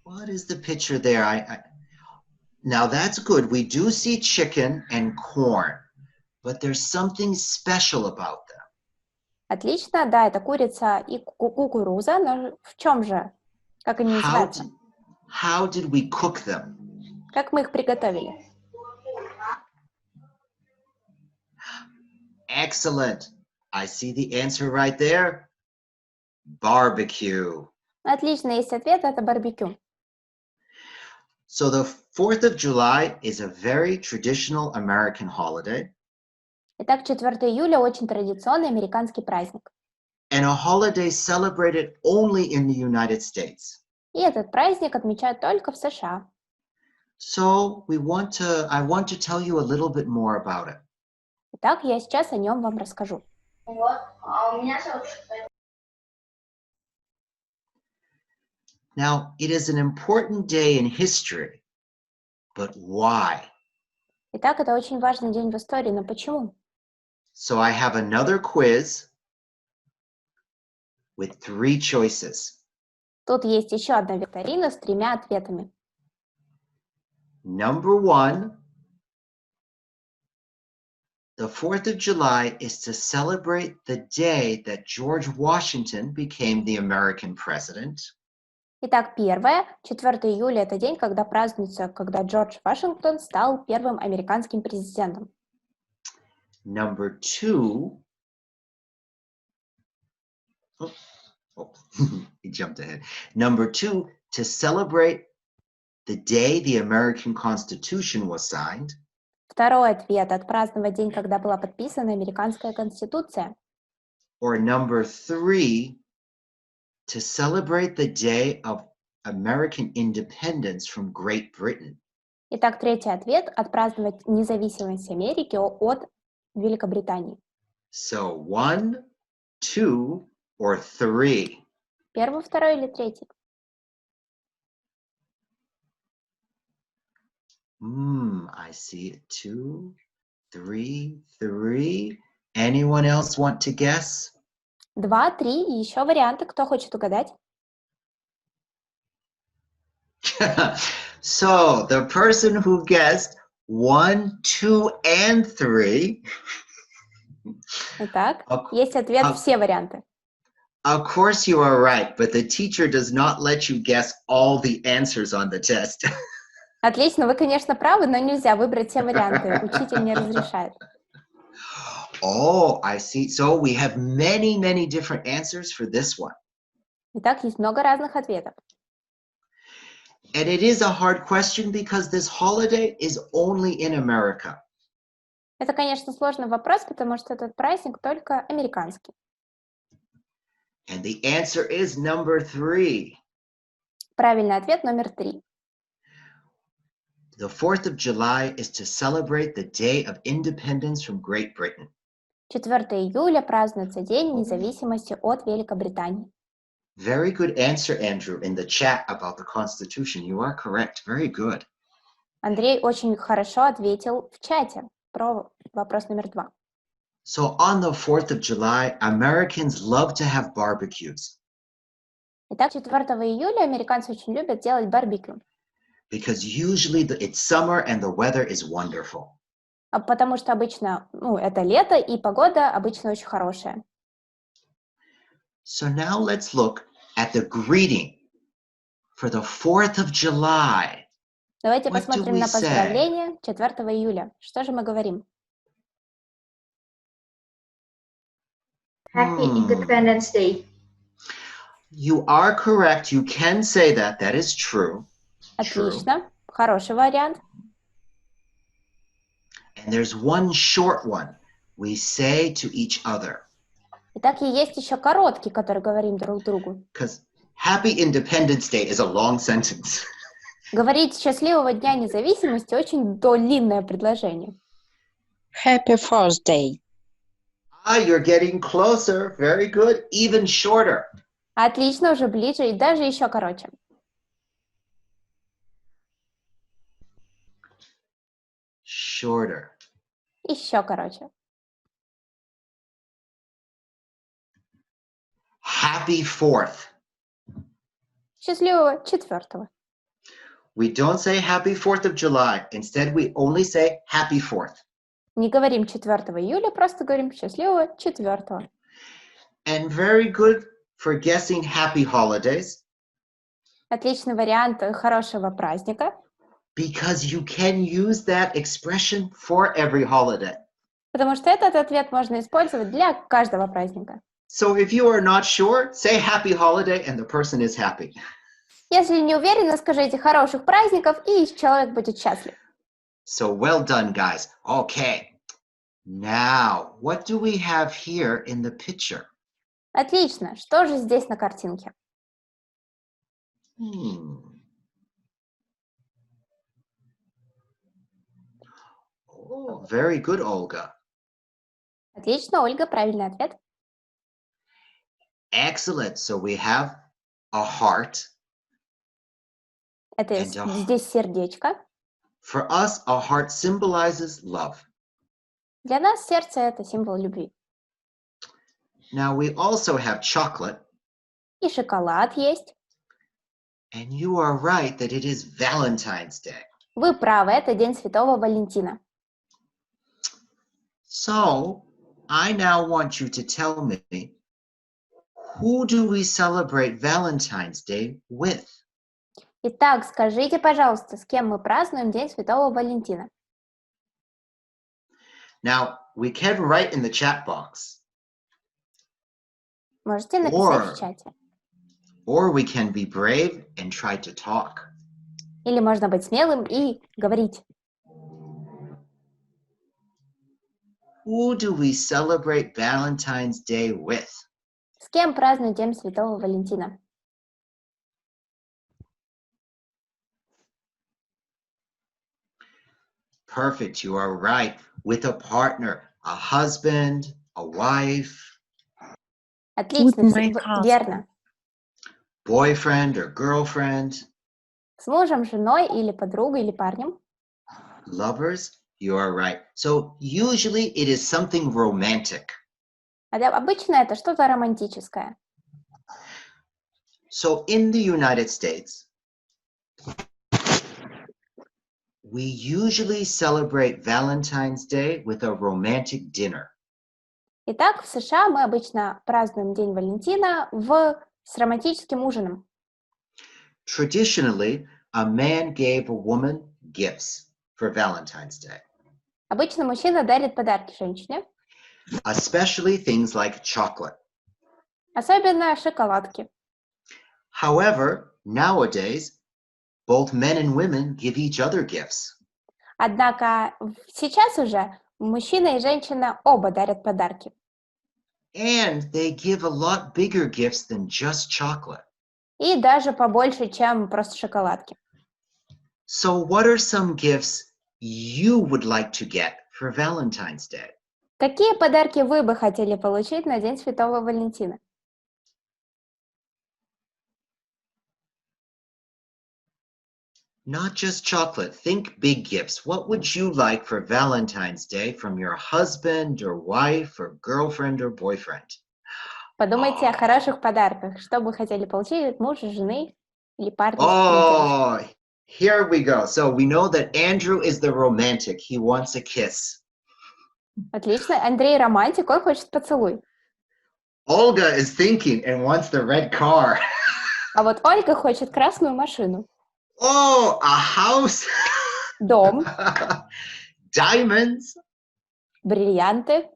Speaker 1: What is the picture there? Now that's good. We do see chicken and corn, but there's something special about them.
Speaker 2: Отлично, да, это курица и кукуруза, но в чем же? Как они называются?
Speaker 1: How did we cook them?
Speaker 2: Как мы их приготовили?
Speaker 1: Excellent. I see the answer right there. Barbecue.
Speaker 2: Отлично, есть ответ, это барбекю.
Speaker 1: So the 4th of July is a very traditional American holiday.
Speaker 2: Итак, 4 июля очень традиционный американский праздник.
Speaker 1: And a holiday celebrated only in the United States.
Speaker 2: И этот праздник отмечают только в США.
Speaker 1: So I want to tell you a little bit more about it.
Speaker 2: Итак, я сейчас о нем вам расскажу.
Speaker 1: Now, it is an important day in history, but why?
Speaker 2: Итак, это очень важный день в истории, но почему?
Speaker 1: So I have another quiz with 3 choices.
Speaker 2: Тут есть еще одна викторина с 3 ответами.
Speaker 1: Number 1, the 4th of July is to celebrate the day that George Washington became the American president.
Speaker 2: Итак, первое, 4 июля – это день, когда празднуется, когда Джордж Вашингтон стал первым американским президентом.
Speaker 1: Number 2, he jumped ahead. Number 2, to celebrate the day the American Constitution was signed.
Speaker 2: Второй ответ – отпраздновать день, когда была подписана американская конституция.
Speaker 1: Or number 3, to celebrate the day of American independence from Great Britain.
Speaker 2: Итак, третий ответ – отпраздновать независимость Америки от Великобритании.
Speaker 1: So 1, 2, or 3?
Speaker 2: Первый, второй или третий?
Speaker 1: I see it. 2, 3, 3. Anyone else want to guess?
Speaker 2: 2, 3 и еще варианты. Кто хочет угадать?
Speaker 1: So the person who guessed 1, 2, and 3.
Speaker 2: Итак, есть ответ все варианты.
Speaker 1: Of course you are right, but the teacher does not let you guess all the answers on the test.
Speaker 2: Отлично, вы, конечно, правы, но нельзя выбрать все варианты. Учитель не разрешает.
Speaker 1: Oh, I see. So we have many, many different answers for this one.
Speaker 2: Итак, есть много разных ответов.
Speaker 1: And it is a hard question because this holiday is only in America.
Speaker 2: Это, конечно, сложный вопрос, потому что этот праздник только американский.
Speaker 1: And the answer is number 3.
Speaker 2: Правильный ответ номер 3.
Speaker 1: The 4th of July is to celebrate the Day of Independence from Great Britain.
Speaker 2: 4 июля празднуется День независимости от Великобритании.
Speaker 1: Very good answer, Andrew, in the chat about the Constitution. You are correct. Very good.
Speaker 2: Андрей очень хорошо ответил в чате про вопрос номер 2.
Speaker 1: So on the 4th of July, Americans love to have barbecues.
Speaker 2: Итак, 4 июля американцы очень любят делать барбекю.
Speaker 1: Because usually it's summer and the weather is wonderful.
Speaker 2: Потому что обычно, это лето, и погода обычно очень хорошая.
Speaker 1: So now let's look at the greeting for the 4th of July.
Speaker 2: Давайте
Speaker 1: What do
Speaker 2: посмотрим
Speaker 1: we
Speaker 2: на
Speaker 1: say?
Speaker 2: поздравление 4 июля. Что же мы говорим?
Speaker 3: Happy Independence Day.
Speaker 1: You are correct. You can say that. That is true.
Speaker 2: Отлично. Хороший вариант.
Speaker 1: And there's one short one we say to each other.
Speaker 2: Итак, и есть еще короткий, который говорим друг другу.
Speaker 1: Because Happy Independence Day is a long sentence.
Speaker 2: Говорить «счастливого дня независимости» очень длинное предложение.
Speaker 4: Happy Father's Day.
Speaker 1: Ah, you're getting closer. Very good. Even shorter.
Speaker 2: Отлично, уже ближе и даже еще короче.
Speaker 1: Shorter.
Speaker 2: Еще короче.
Speaker 1: Happy 4th.
Speaker 2: Счастливого 4.
Speaker 1: We don't say happy 4th of July. Instead, we only say happy 4th.
Speaker 2: Не говорим 4 июля, просто говорим счастливого 4.
Speaker 1: And very good for guessing happy holidays
Speaker 2: Отличный вариант хорошего праздника,
Speaker 1: because you can use that expression for every holiday.
Speaker 2: потому что этот ответ можно использовать для каждого праздника.
Speaker 1: So if you are not sure, say happy holiday and the person is happy.
Speaker 2: Если не уверены, скажите хороших праздников, и человек будет счастлив.
Speaker 1: So well done, guys. Okay. Now, what do we have here in the picture?
Speaker 2: Отлично. Что же здесь на картинке?
Speaker 1: Oh, very good, Olga.
Speaker 2: Отлично, Ольга, правильный ответ.
Speaker 1: Excellent. So we have a heart.
Speaker 2: Это здесь сердечко.
Speaker 1: For us, a heart symbolizes love.
Speaker 2: Для нас сердце – это символ любви.
Speaker 1: Now we also have chocolate.
Speaker 2: И шоколад есть.
Speaker 1: And you are right that it is Valentine's Day.
Speaker 2: Вы правы, это День Святого Валентина.
Speaker 1: So, I now want you to tell me, who do we celebrate Valentine's Day with?
Speaker 2: Итак, скажите, пожалуйста, с кем мы празднуем День Святого Валентина?
Speaker 1: Now, we can write in the chat box.
Speaker 2: Можете написать в чате.
Speaker 1: Or we can be brave and try to talk.
Speaker 2: Или можно быть смелым и говорить.
Speaker 1: Who do we celebrate Valentine's Day with?
Speaker 2: С кем празднуют День Святого Валентина?
Speaker 1: Perfect, you are right. With a partner, a husband, a wife.
Speaker 2: Отлично, верно.
Speaker 1: Boyfriend or girlfriend.
Speaker 2: С мужем, женой или подругой или парнем.
Speaker 1: Lovers, you are right. So usually it is something romantic.
Speaker 2: Обычно это что-то романтическое.
Speaker 1: So in the United States, we usually celebrate Valentine's Day with a romantic dinner.
Speaker 2: Итак, в США мы обычно празднуем День Валентина с романтическим ужином.
Speaker 1: Traditionally, a man gave a woman gifts for Valentine's Day.
Speaker 2: Обычно мужчина дарит подарки женщине.
Speaker 1: Especially things like chocolate.
Speaker 2: Особенно шоколадки.
Speaker 1: However, nowadays, both men and women give each other gifts.
Speaker 2: Однако сейчас уже мужчина и женщина оба дарят подарки.
Speaker 1: And they give a lot bigger gifts than just chocolate.
Speaker 2: И даже побольше, чем просто шоколадки.
Speaker 1: So what are some gifts you would like to get for Valentine's Day?
Speaker 2: Какие подарки вы бы хотели получить на День Святого Валентина?
Speaker 1: Not just chocolate. Think big gifts. What would you like for Valentine's Day from your husband or wife or girlfriend or boyfriend?
Speaker 2: Подумайте о хороших подарках. Что бы хотели получить от мужа, жены или парня?
Speaker 1: Oh, here we go. So we know that Andrew is the romantic. He wants a kiss.
Speaker 2: Отлично. Андрей романтик, он хочет поцелуй.
Speaker 1: Olga is thinking and wants the red car.
Speaker 2: А вот Ольга хочет красную машину.
Speaker 1: Oh, a house.
Speaker 2: Дом.
Speaker 1: Diamonds.
Speaker 2: Бриллианты.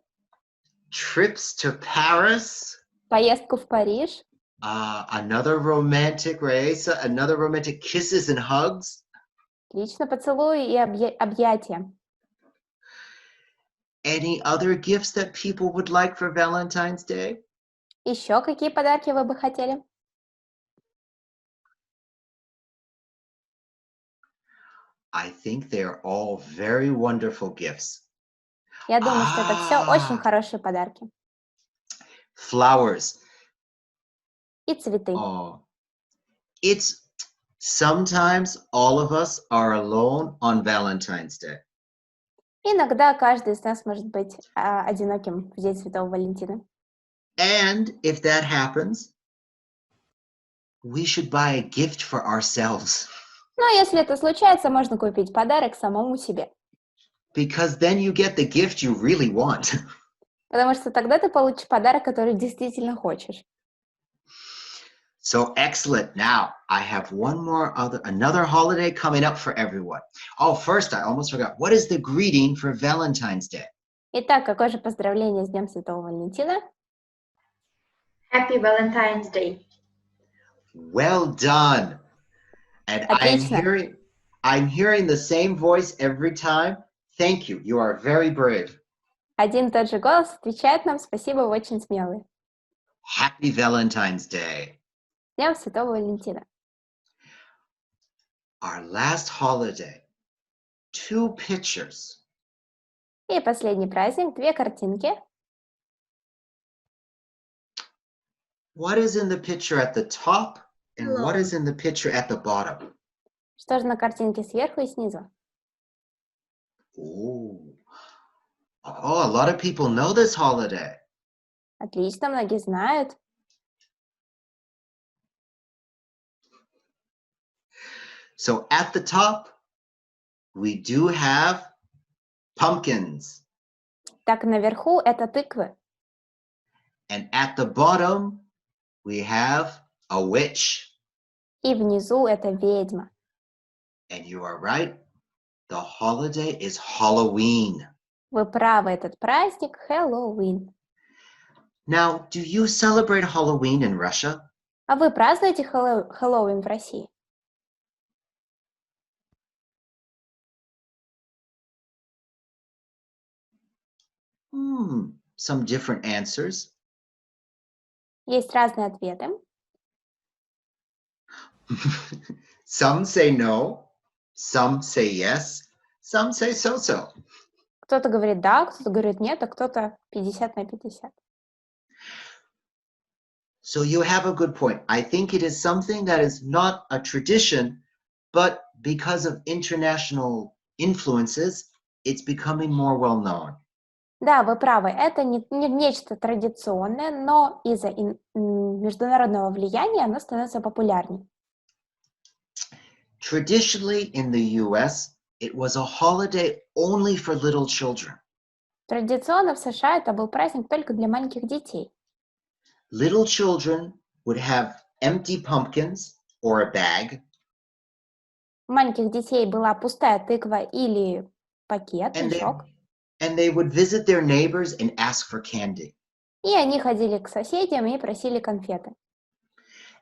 Speaker 1: Trips to Paris.
Speaker 2: Поездку в Париж.
Speaker 1: Another romantic race. Another romantic kisses and hugs.
Speaker 2: Отлично, поцелуи и объятия.
Speaker 1: Any other gifts that people would like for Valentine's Day?
Speaker 2: Еще какие подарки вы бы хотели?
Speaker 1: I think they're all very wonderful gifts.
Speaker 2: Я думаю, что это все очень
Speaker 1: Ah,
Speaker 2: хорошие подарки.
Speaker 1: flowers.
Speaker 2: И цветы.
Speaker 1: Oh, it's sometimes all of us are alone on Valentine's Day.
Speaker 2: Иногда каждый из нас может быть одиноким в День Святого Валентина.
Speaker 1: And if that happens, we should buy a gift for ourselves.
Speaker 2: Но если это случается, можно купить подарок самому себе.
Speaker 1: Because then you get the gift you really want.
Speaker 2: Потому что тогда ты получишь подарок, который действительно хочешь.
Speaker 1: So excellent. Now I have another holiday coming up for everyone. Oh, first, I almost forgot. What is the greeting for Valentine's Day?
Speaker 2: Итак, какое же поздравление с Днем Святого Валентина?
Speaker 3: Happy Valentine's Day.
Speaker 1: Well done. And
Speaker 2: Отлично.
Speaker 1: I'm hearing the same voice every time. Thank you. You are very brave.
Speaker 2: Один и тот же голос отвечает нам: спасибо, вы очень смелые.
Speaker 1: Happy Valentine's Day.
Speaker 2: С Днем Святого Валентина.
Speaker 1: Our last holiday. 2 pictures.
Speaker 2: И последний праздник, 2 картинки.
Speaker 1: What is in the picture at the top and what
Speaker 3: Hello.
Speaker 1: is in the picture at the bottom?
Speaker 2: Что же на картинке сверху и снизу?
Speaker 1: Oh, a lot of people know this holiday.
Speaker 2: Отлично, многие знают.
Speaker 1: So at the top, we do have pumpkins.
Speaker 2: Так, наверху это тыквы.
Speaker 1: And at the bottom, we have a witch.
Speaker 2: И внизу это ведьма.
Speaker 1: And you are right. The holiday is Halloween.
Speaker 2: Вы правы, этот праздник Хэллоуин.
Speaker 1: Now, do you celebrate Halloween in Russia?
Speaker 2: А вы празднуете Хэллоуин в России?
Speaker 1: Some different answers.
Speaker 2: Есть разные ответы.
Speaker 1: Some say no, some say yes, some say so-so.
Speaker 2: Кто-то говорит да, кто-то говорит нет, а кто-то 50 на 50.
Speaker 1: So you have a good point. I think it is something that is not a tradition, but because of international influences, it's becoming more well known.
Speaker 2: Да, вы правы, это не нечто традиционное, но из-за международного влияния оно становится популярнее.
Speaker 1: Traditionally in the US, it was a holiday only for little children.
Speaker 2: Традиционно в США это был праздник только для маленьких детей.
Speaker 1: Little children would have empty pumpkins or a bag,
Speaker 2: У маленьких детей была пустая тыква или пакет,
Speaker 1: and
Speaker 2: мешок,
Speaker 1: they would visit their neighbors and ask for candy.
Speaker 2: и они ходили к соседям и просили конфеты.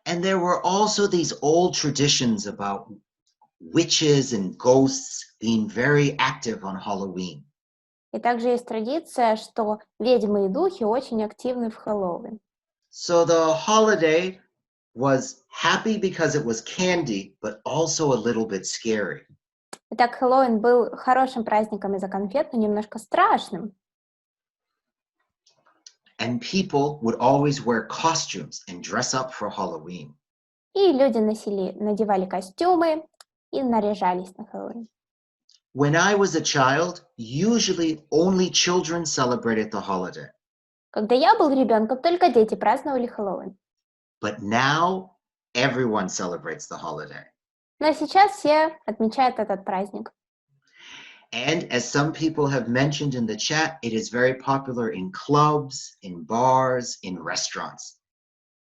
Speaker 1: And there were also these old traditions about witches and ghosts being very active on Halloween.
Speaker 2: И также есть традиция, что ведьмы и духи очень активны в Хэллоуин.
Speaker 1: So the holiday was happy because it was candy, but also a little bit scary.
Speaker 2: Итак, Хэллоуин был хорошим праздником из-за конфет, но немножко страшным.
Speaker 1: And people would always wear costumes and dress up for Halloween.
Speaker 2: И люди надевали костюмы и наряжались на Хэллоуин.
Speaker 1: When I was a child, usually only children celebrated the holiday.
Speaker 2: Когда я был ребенком, только дети праздновали Хэллоуин.
Speaker 1: But now everyone celebrates the holiday.
Speaker 2: Но сейчас все отмечают этот праздник.
Speaker 1: And as some people have mentioned in the chat, it is very popular in clubs, in bars, in restaurants.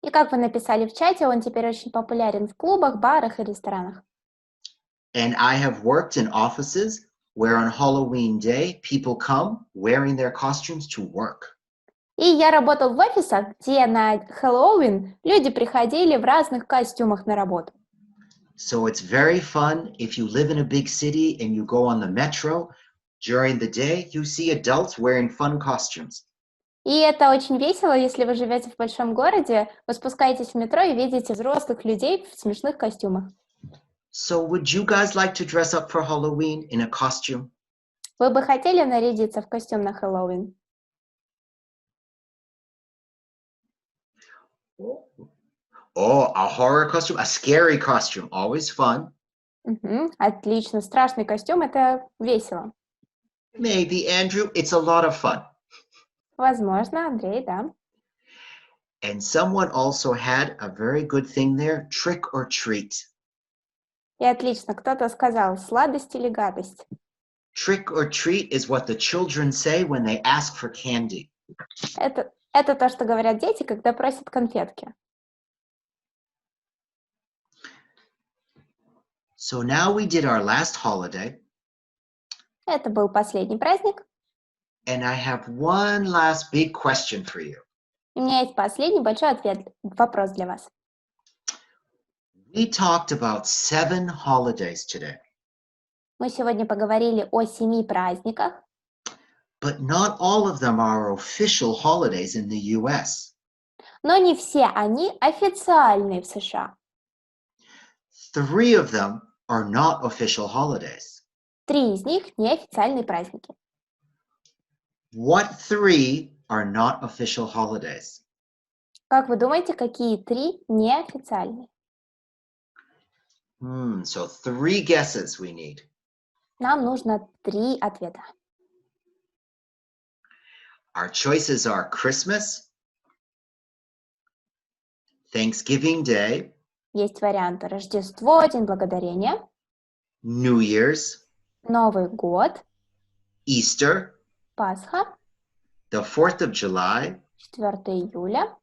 Speaker 2: И как вы написали в чате, он теперь очень популярен в клубах, барах и ресторанах.
Speaker 1: And I have worked in offices where on Halloween day, people come wearing their costumes to work.
Speaker 2: И я работал в офисах, где на Хэллоуин люди приходили в разных костюмах на работу.
Speaker 1: So it's very fun if you live in a big city and you go on the metro. During the day, you see adults wearing fun costumes.
Speaker 2: И это очень весело, если вы живете в большом городе, вы спускаетесь в метро и видите взрослых людей в смешных костюмах.
Speaker 1: So would you guys like to dress up for Halloween in a costume?
Speaker 2: Вы бы хотели нарядиться в костюм на Хэллоуин?
Speaker 1: Oh, a horror costume, a scary costume, always fun.
Speaker 2: Отлично. Страшный костюм — это весело.
Speaker 1: Maybe, Andrew, it's a lot of fun.
Speaker 2: Возможно, Андрей, да.
Speaker 1: And someone also had a very good thing there, trick or treat.
Speaker 2: И отлично. Кто-то сказал, сладость или гадость.
Speaker 1: Trick or treat is what the children say when they ask for candy.
Speaker 2: Это то, что говорят дети, когда просят конфетки.
Speaker 1: So now we did our last holiday,
Speaker 2: Это был последний праздник.
Speaker 1: and I have one last big question for you.
Speaker 2: У меня есть последний большой вопрос для вас.
Speaker 1: We talked about 7 holidays today,
Speaker 2: Мы сегодня поговорили о 7 праздниках,
Speaker 1: but not all of them are official holidays in the US.
Speaker 2: но не все они официальные в США.
Speaker 1: 3 of them are not official holidays.
Speaker 2: 3 из них неофициальные праздники.
Speaker 1: What 3 are not official holidays?
Speaker 2: Как вы думаете, какие 3 неофициальные?
Speaker 1: So 3 guesses we need.
Speaker 2: Нам нужно 3 ответа.
Speaker 1: Our choices are Christmas, Thanksgiving Day,
Speaker 2: Есть варианты Рождество, День Благодарения,
Speaker 1: New Year's,
Speaker 2: Новый год,
Speaker 1: Easter,
Speaker 2: Пасха,
Speaker 1: the 4th of July,
Speaker 2: 4 июля,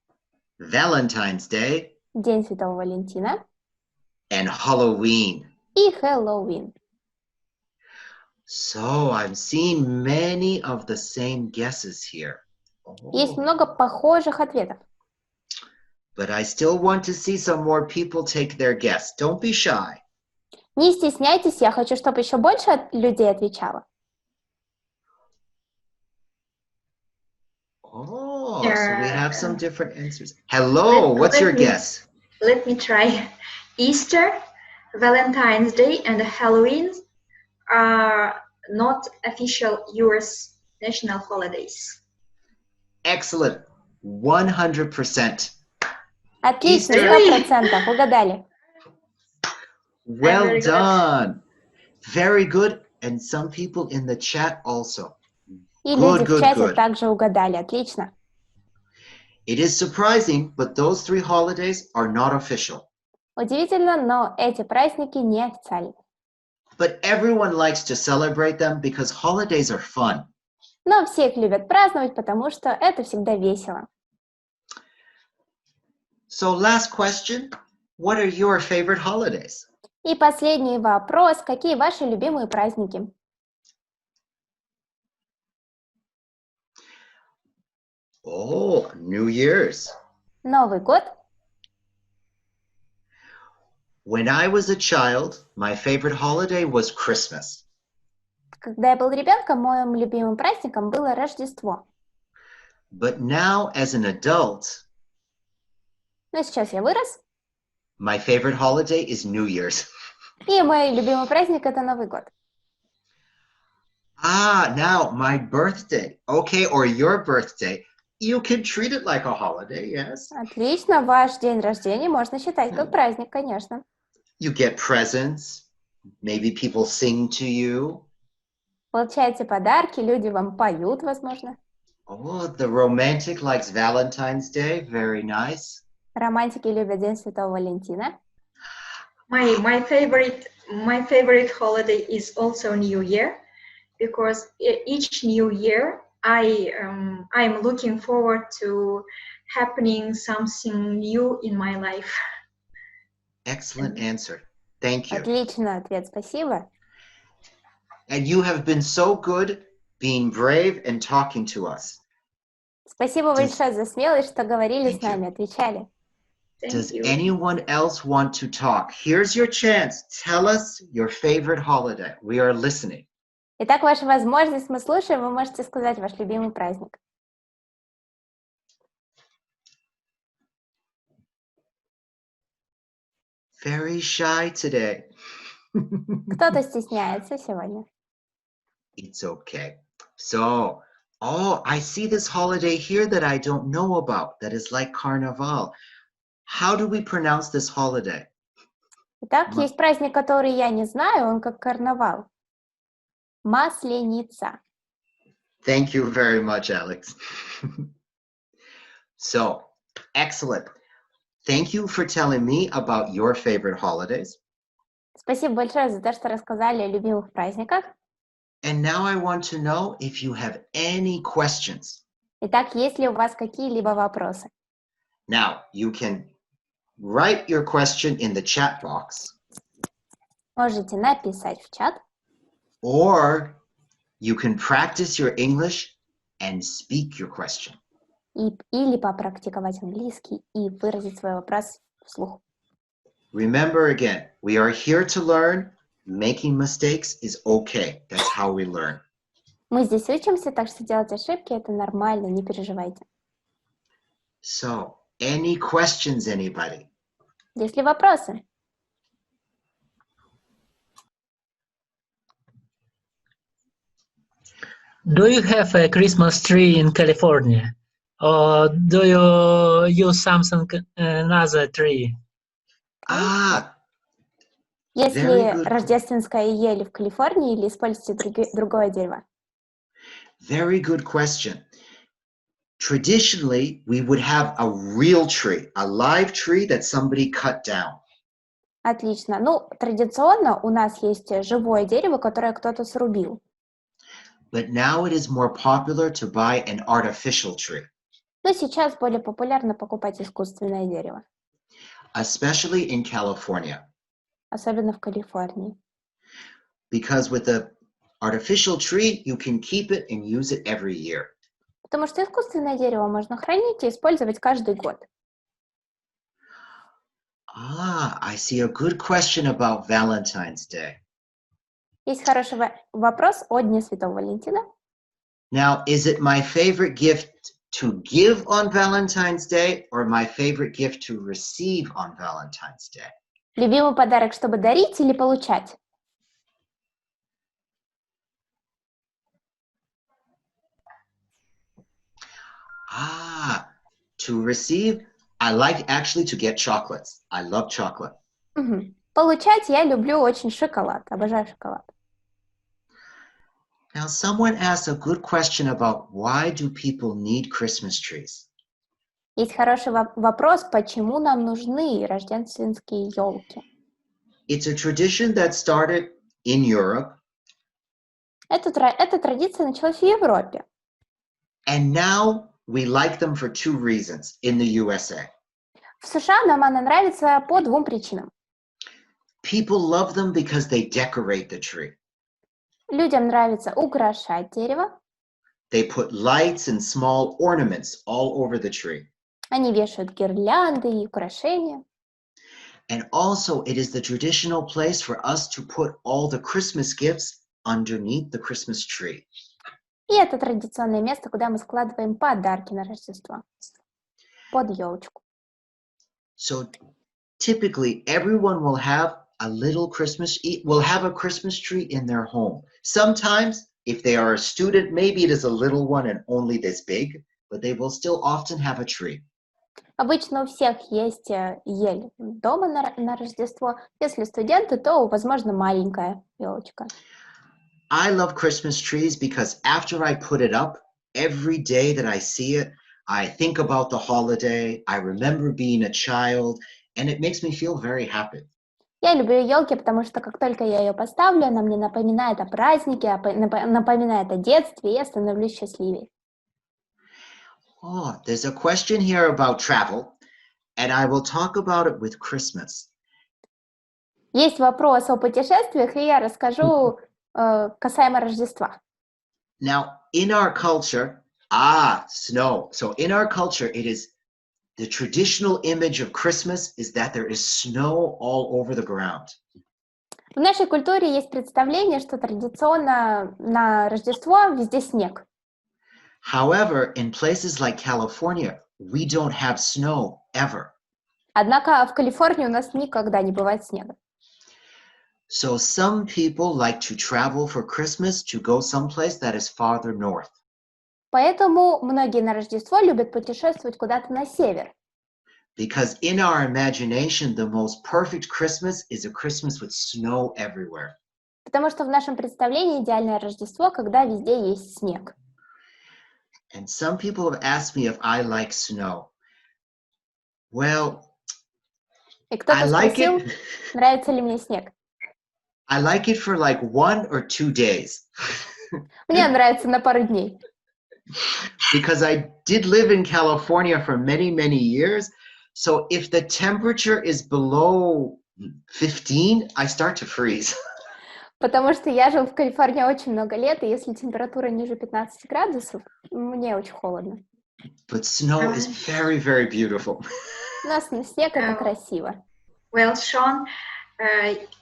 Speaker 1: Valentine's Day,
Speaker 2: День Святого Валентина
Speaker 1: and Halloween.
Speaker 2: и Хэллоуин.
Speaker 1: So I'm seeing many of the same guesses here.
Speaker 2: Есть много похожих ответов.
Speaker 1: But I still want to see some more people take their guess. Don't be shy.
Speaker 2: Не стесняйтесь, я хочу, чтобы еще больше людей отвечало.
Speaker 1: Oh, so we have some different answers. Hello, what's
Speaker 3: let
Speaker 1: your
Speaker 3: me-
Speaker 1: guess?
Speaker 3: Let me try. Easter, Valentine's Day, and Halloween are not official US national holidays.
Speaker 1: Excellent. 100%.
Speaker 2: Отлично,
Speaker 1: Easter.
Speaker 2: 100%, угадали.
Speaker 1: Well
Speaker 3: very good.
Speaker 1: done. Very good. And some people in the chat also.
Speaker 2: И
Speaker 1: Good,
Speaker 2: люди в
Speaker 1: good,
Speaker 2: чате
Speaker 1: good.
Speaker 2: также угадали, отлично.
Speaker 1: It is surprising, but those 3 holidays are not official.
Speaker 2: Удивительно, но эти праздники неофициальны.
Speaker 1: But everyone likes to celebrate them because holidays are fun.
Speaker 2: Но все их любят праздновать, потому что это всегда весело.
Speaker 1: So last question, what are your favorite holidays?
Speaker 2: И последний вопрос. Какие ваши любимые праздники?
Speaker 1: Oh, New Year's.
Speaker 2: Новый год.
Speaker 1: When I was a child, my favorite holiday was Christmas.
Speaker 2: Когда я был ребенком, моим любимым праздником было Рождество.
Speaker 1: But now, as an adult,
Speaker 2: Но сейчас я вырос,
Speaker 1: my favorite holiday is New Year's.
Speaker 2: и мой любимый праздник — это Новый год.
Speaker 1: Now my birthday. Okay, or your birthday. You can treat it like a holiday, yes.
Speaker 2: Отлично, ваш день рождения можно считать как праздник, конечно.
Speaker 1: You get presents. Maybe people sing to you.
Speaker 2: Получаете подарки, люди вам поют, возможно.
Speaker 1: Oh, the romantic likes Valentine's Day. Very nice.
Speaker 2: Романтики любят День Святого Валентина.
Speaker 3: My favorite holiday is also New Year, because each New Year I'm looking forward to happening something new in my life.
Speaker 1: Excellent answer. Thank you.
Speaker 2: Отличный ответ, спасибо.
Speaker 1: And you have been so good being brave and talking to us.
Speaker 2: Спасибо большое за смелость, что говорили с
Speaker 1: Thank you.
Speaker 2: нами, отвечали.
Speaker 3: Thank
Speaker 1: Does
Speaker 3: you.
Speaker 1: anyone else want to talk? Here's your chance. Tell us your favorite holiday. We are listening.
Speaker 2: Итак, ваша возможность, мы слушаем, вы можете сказать ваш любимый праздник.
Speaker 1: Very shy today.
Speaker 2: Кто-то стесняется сегодня.
Speaker 1: It's okay. So, oh, I see this holiday here that I don't know about, that is like Carnival. How do we pronounce this holiday?
Speaker 2: Итак, есть праздник, который я не знаю, он как карнавал. Масленица.
Speaker 1: Thank you very much, Alex. So, excellent. Thank you for telling me about your favorite holidays.
Speaker 2: Спасибо большое за то, что рассказали о любимых праздниках.
Speaker 1: And now I want to know if you have any questions.
Speaker 2: Итак, есть ли у вас какие-либо вопросы?
Speaker 1: Now, you can write your question in the chat box,
Speaker 2: Можете написать в чат,
Speaker 1: or you can practice your English and speak your question.
Speaker 2: или попрактиковать английский и выразить свой вопрос вслух.
Speaker 1: Remember again, we are here to learn. Making mistakes is okay. That's how we learn.
Speaker 2: Мы здесь учимся, так что делать ошибки — это нормально, не переживайте.
Speaker 1: So, any questions, anybody?
Speaker 2: Есть ли вопросы?
Speaker 5: Do you have a Christmas tree in California? Or do you use something another tree?
Speaker 1: Ah,
Speaker 2: Есть
Speaker 1: Very
Speaker 2: ли
Speaker 1: good.
Speaker 2: рождественская ель в Калифорнии или используете другое дерево?
Speaker 1: very good question. Traditionally, we would have a real tree, a live tree that somebody cut down.
Speaker 2: Отлично. Ну, традиционно у нас есть живое дерево, которое кто-то срубил.
Speaker 1: But now it is more popular to buy an artificial tree,
Speaker 2: Но сейчас более популярно покупать искусственное дерево,
Speaker 1: especially in California,
Speaker 2: особенно в Калифорнии.
Speaker 1: because with the artificial tree, you can keep it and use it every year.
Speaker 2: Потому что искусственное дерево можно хранить и использовать каждый год.
Speaker 1: Ah, I see a good question about Valentine's Day.
Speaker 2: Есть хороший вопрос о Дне Святого Валентина.
Speaker 1: Now, is it my favorite gift to give on Valentine's Day or my favorite gift to receive on Valentine's Day?
Speaker 2: Любимый подарок, чтобы дарить или получать?
Speaker 1: Ah, to receive, I like actually to get chocolates. I love chocolate.
Speaker 2: Мгм. Получать я люблю очень шоколад, обожаю шоколад.
Speaker 1: Now, someone asked a good question about why do people need Christmas trees?
Speaker 2: Есть хороший вопрос, почему нам нужны рождественские елки?
Speaker 1: It's a tradition that started in Europe,
Speaker 2: Эта традиция началась в Европе.
Speaker 1: and now we like them for two reasons in the USA.
Speaker 2: В США нам она нравится по двум причинам.
Speaker 1: People love them because they decorate the tree.
Speaker 2: Людям нравится украшать дерево.
Speaker 1: They put lights and small ornaments all over the tree.
Speaker 2: Они вешают гирлянды и украшения.
Speaker 1: And also, it is the traditional place for us to put all the Christmas gifts underneath the Christmas tree.
Speaker 2: И это традиционное место, куда мы складываем подарки на Рождество. Под елочку.
Speaker 1: So typically, everyone will have a little will have a Christmas tree in their home. Sometimes, if they are a student, maybe it is a little one and only this big, but they will still often have a tree.
Speaker 2: Обычно у всех есть ель дома на Рождество. Если студенты, то, возможно, маленькая елочка.
Speaker 1: I love Christmas trees because after I put it up, every day that I see it, I think about the holiday, I remember being a child, and it makes me feel very happy.
Speaker 2: Я люблю елки, потому что как только я ее поставлю, она мне напоминает о празднике, напоминает о детстве, и я становлюсь счастливее.
Speaker 1: Oh, there's a question here about travel, and I will talk about it with Christmas.
Speaker 2: Есть вопрос о путешествиях, и я расскажу касаемо Рождества.
Speaker 1: Now, in our culture, snow. So in our culture, it is the traditional image of Christmas is that there is snow all over the ground.
Speaker 2: В нашей культуре есть представление, что традиционно на Рождество везде снег.
Speaker 1: However, in places like California, we don't have snow ever.
Speaker 2: Однако в Калифорнии у нас никогда не бывает снега.
Speaker 1: So some people like to travel for Christmas to go someplace that is farther north.
Speaker 2: Поэтому многие на Рождество любят путешествовать куда-то на север.
Speaker 1: Because in our imagination, the most perfect Christmas is a Christmas with snow everywhere.
Speaker 2: Потому что в нашем представлении идеальное Рождество, когда везде есть снег.
Speaker 1: And some people have asked me if I like snow. Well,
Speaker 2: И кто-то
Speaker 1: I like
Speaker 2: спросил,
Speaker 1: it.
Speaker 2: нравится ли мне снег.
Speaker 1: I like it for like 1 or 2 days.
Speaker 2: Мне нравится на пару дней.
Speaker 1: Because I did live in California for many, many years. So if the temperature is below 15, I start to freeze.
Speaker 2: Потому что я жил в Калифорнии очень много лет, и если температура ниже 15 градусов, мне очень холодно.
Speaker 1: But snow is very, very beautiful.
Speaker 2: У нас снег — это красиво.
Speaker 3: Well, Sean,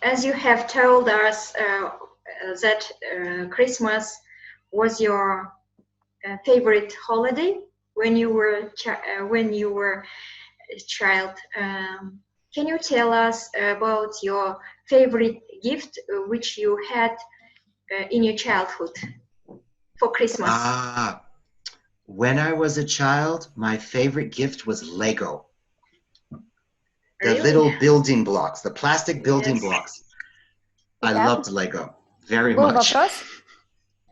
Speaker 3: as you have told us that Christmas was your favorite holiday when you were a child, can you tell us about your favorite gift which you had in your childhood for Christmas?
Speaker 1: When I was a child, my favorite gift was Lego. The
Speaker 3: Really?
Speaker 1: little building blocks, the plastic building
Speaker 3: Yes.
Speaker 1: blocks. I
Speaker 2: Итак,
Speaker 1: loved Lego very
Speaker 2: был
Speaker 1: much.
Speaker 2: вопрос.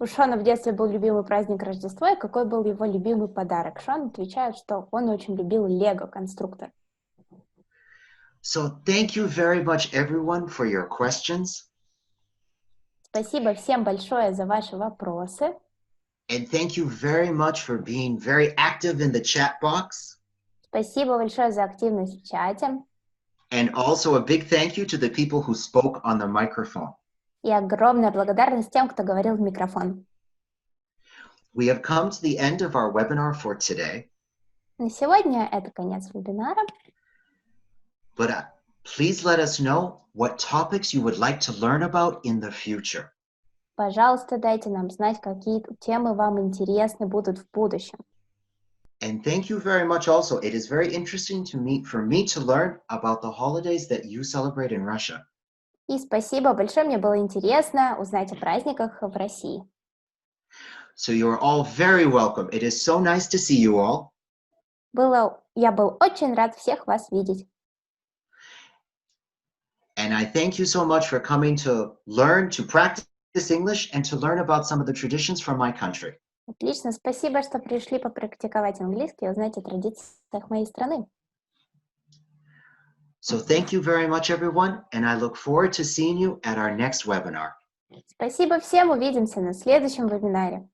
Speaker 2: У Шона в детстве был любимый праздник Рождества, и какой был его любимый подарок? Шон отвечает, что он очень любил Лего-конструктор.
Speaker 1: So thank you very much, everyone, for your questions.
Speaker 2: Спасибо всем большое за ваши вопросы.
Speaker 1: And thank you very much for being very active in the chat box.
Speaker 2: Спасибо большое за активность в чате.
Speaker 1: And also a big thank you to the people who spoke on the microphone.
Speaker 2: И огромная благодарность тем, кто говорил в микрофон.
Speaker 1: We have come to the end of our webinar for today.
Speaker 2: На сегодня это конец вебинара.
Speaker 1: But please let us know what topics you would like to learn about in the future.
Speaker 2: Пожалуйста, дайте нам знать, какие темы вам интересны будут в будущем.
Speaker 1: And thank you very much also. It is very interesting for me to learn about the holidays that you celebrate in Russia.
Speaker 2: И спасибо большое, мне было интересно узнать о праздниках в России.
Speaker 1: So you are all very welcome. It is so nice to see you all.
Speaker 2: Я был очень рад всех вас видеть.
Speaker 1: And I thank you so much for coming to learn, to practice English, and to learn about some of the traditions from my country.
Speaker 2: Отлично, спасибо, что пришли попрактиковать английский и узнать о традициях моей страны.
Speaker 1: So thank you very much, everyone, and I look forward to seeing you at our next webinar.
Speaker 2: Спасибо всем, увидимся на следующем вебинаре.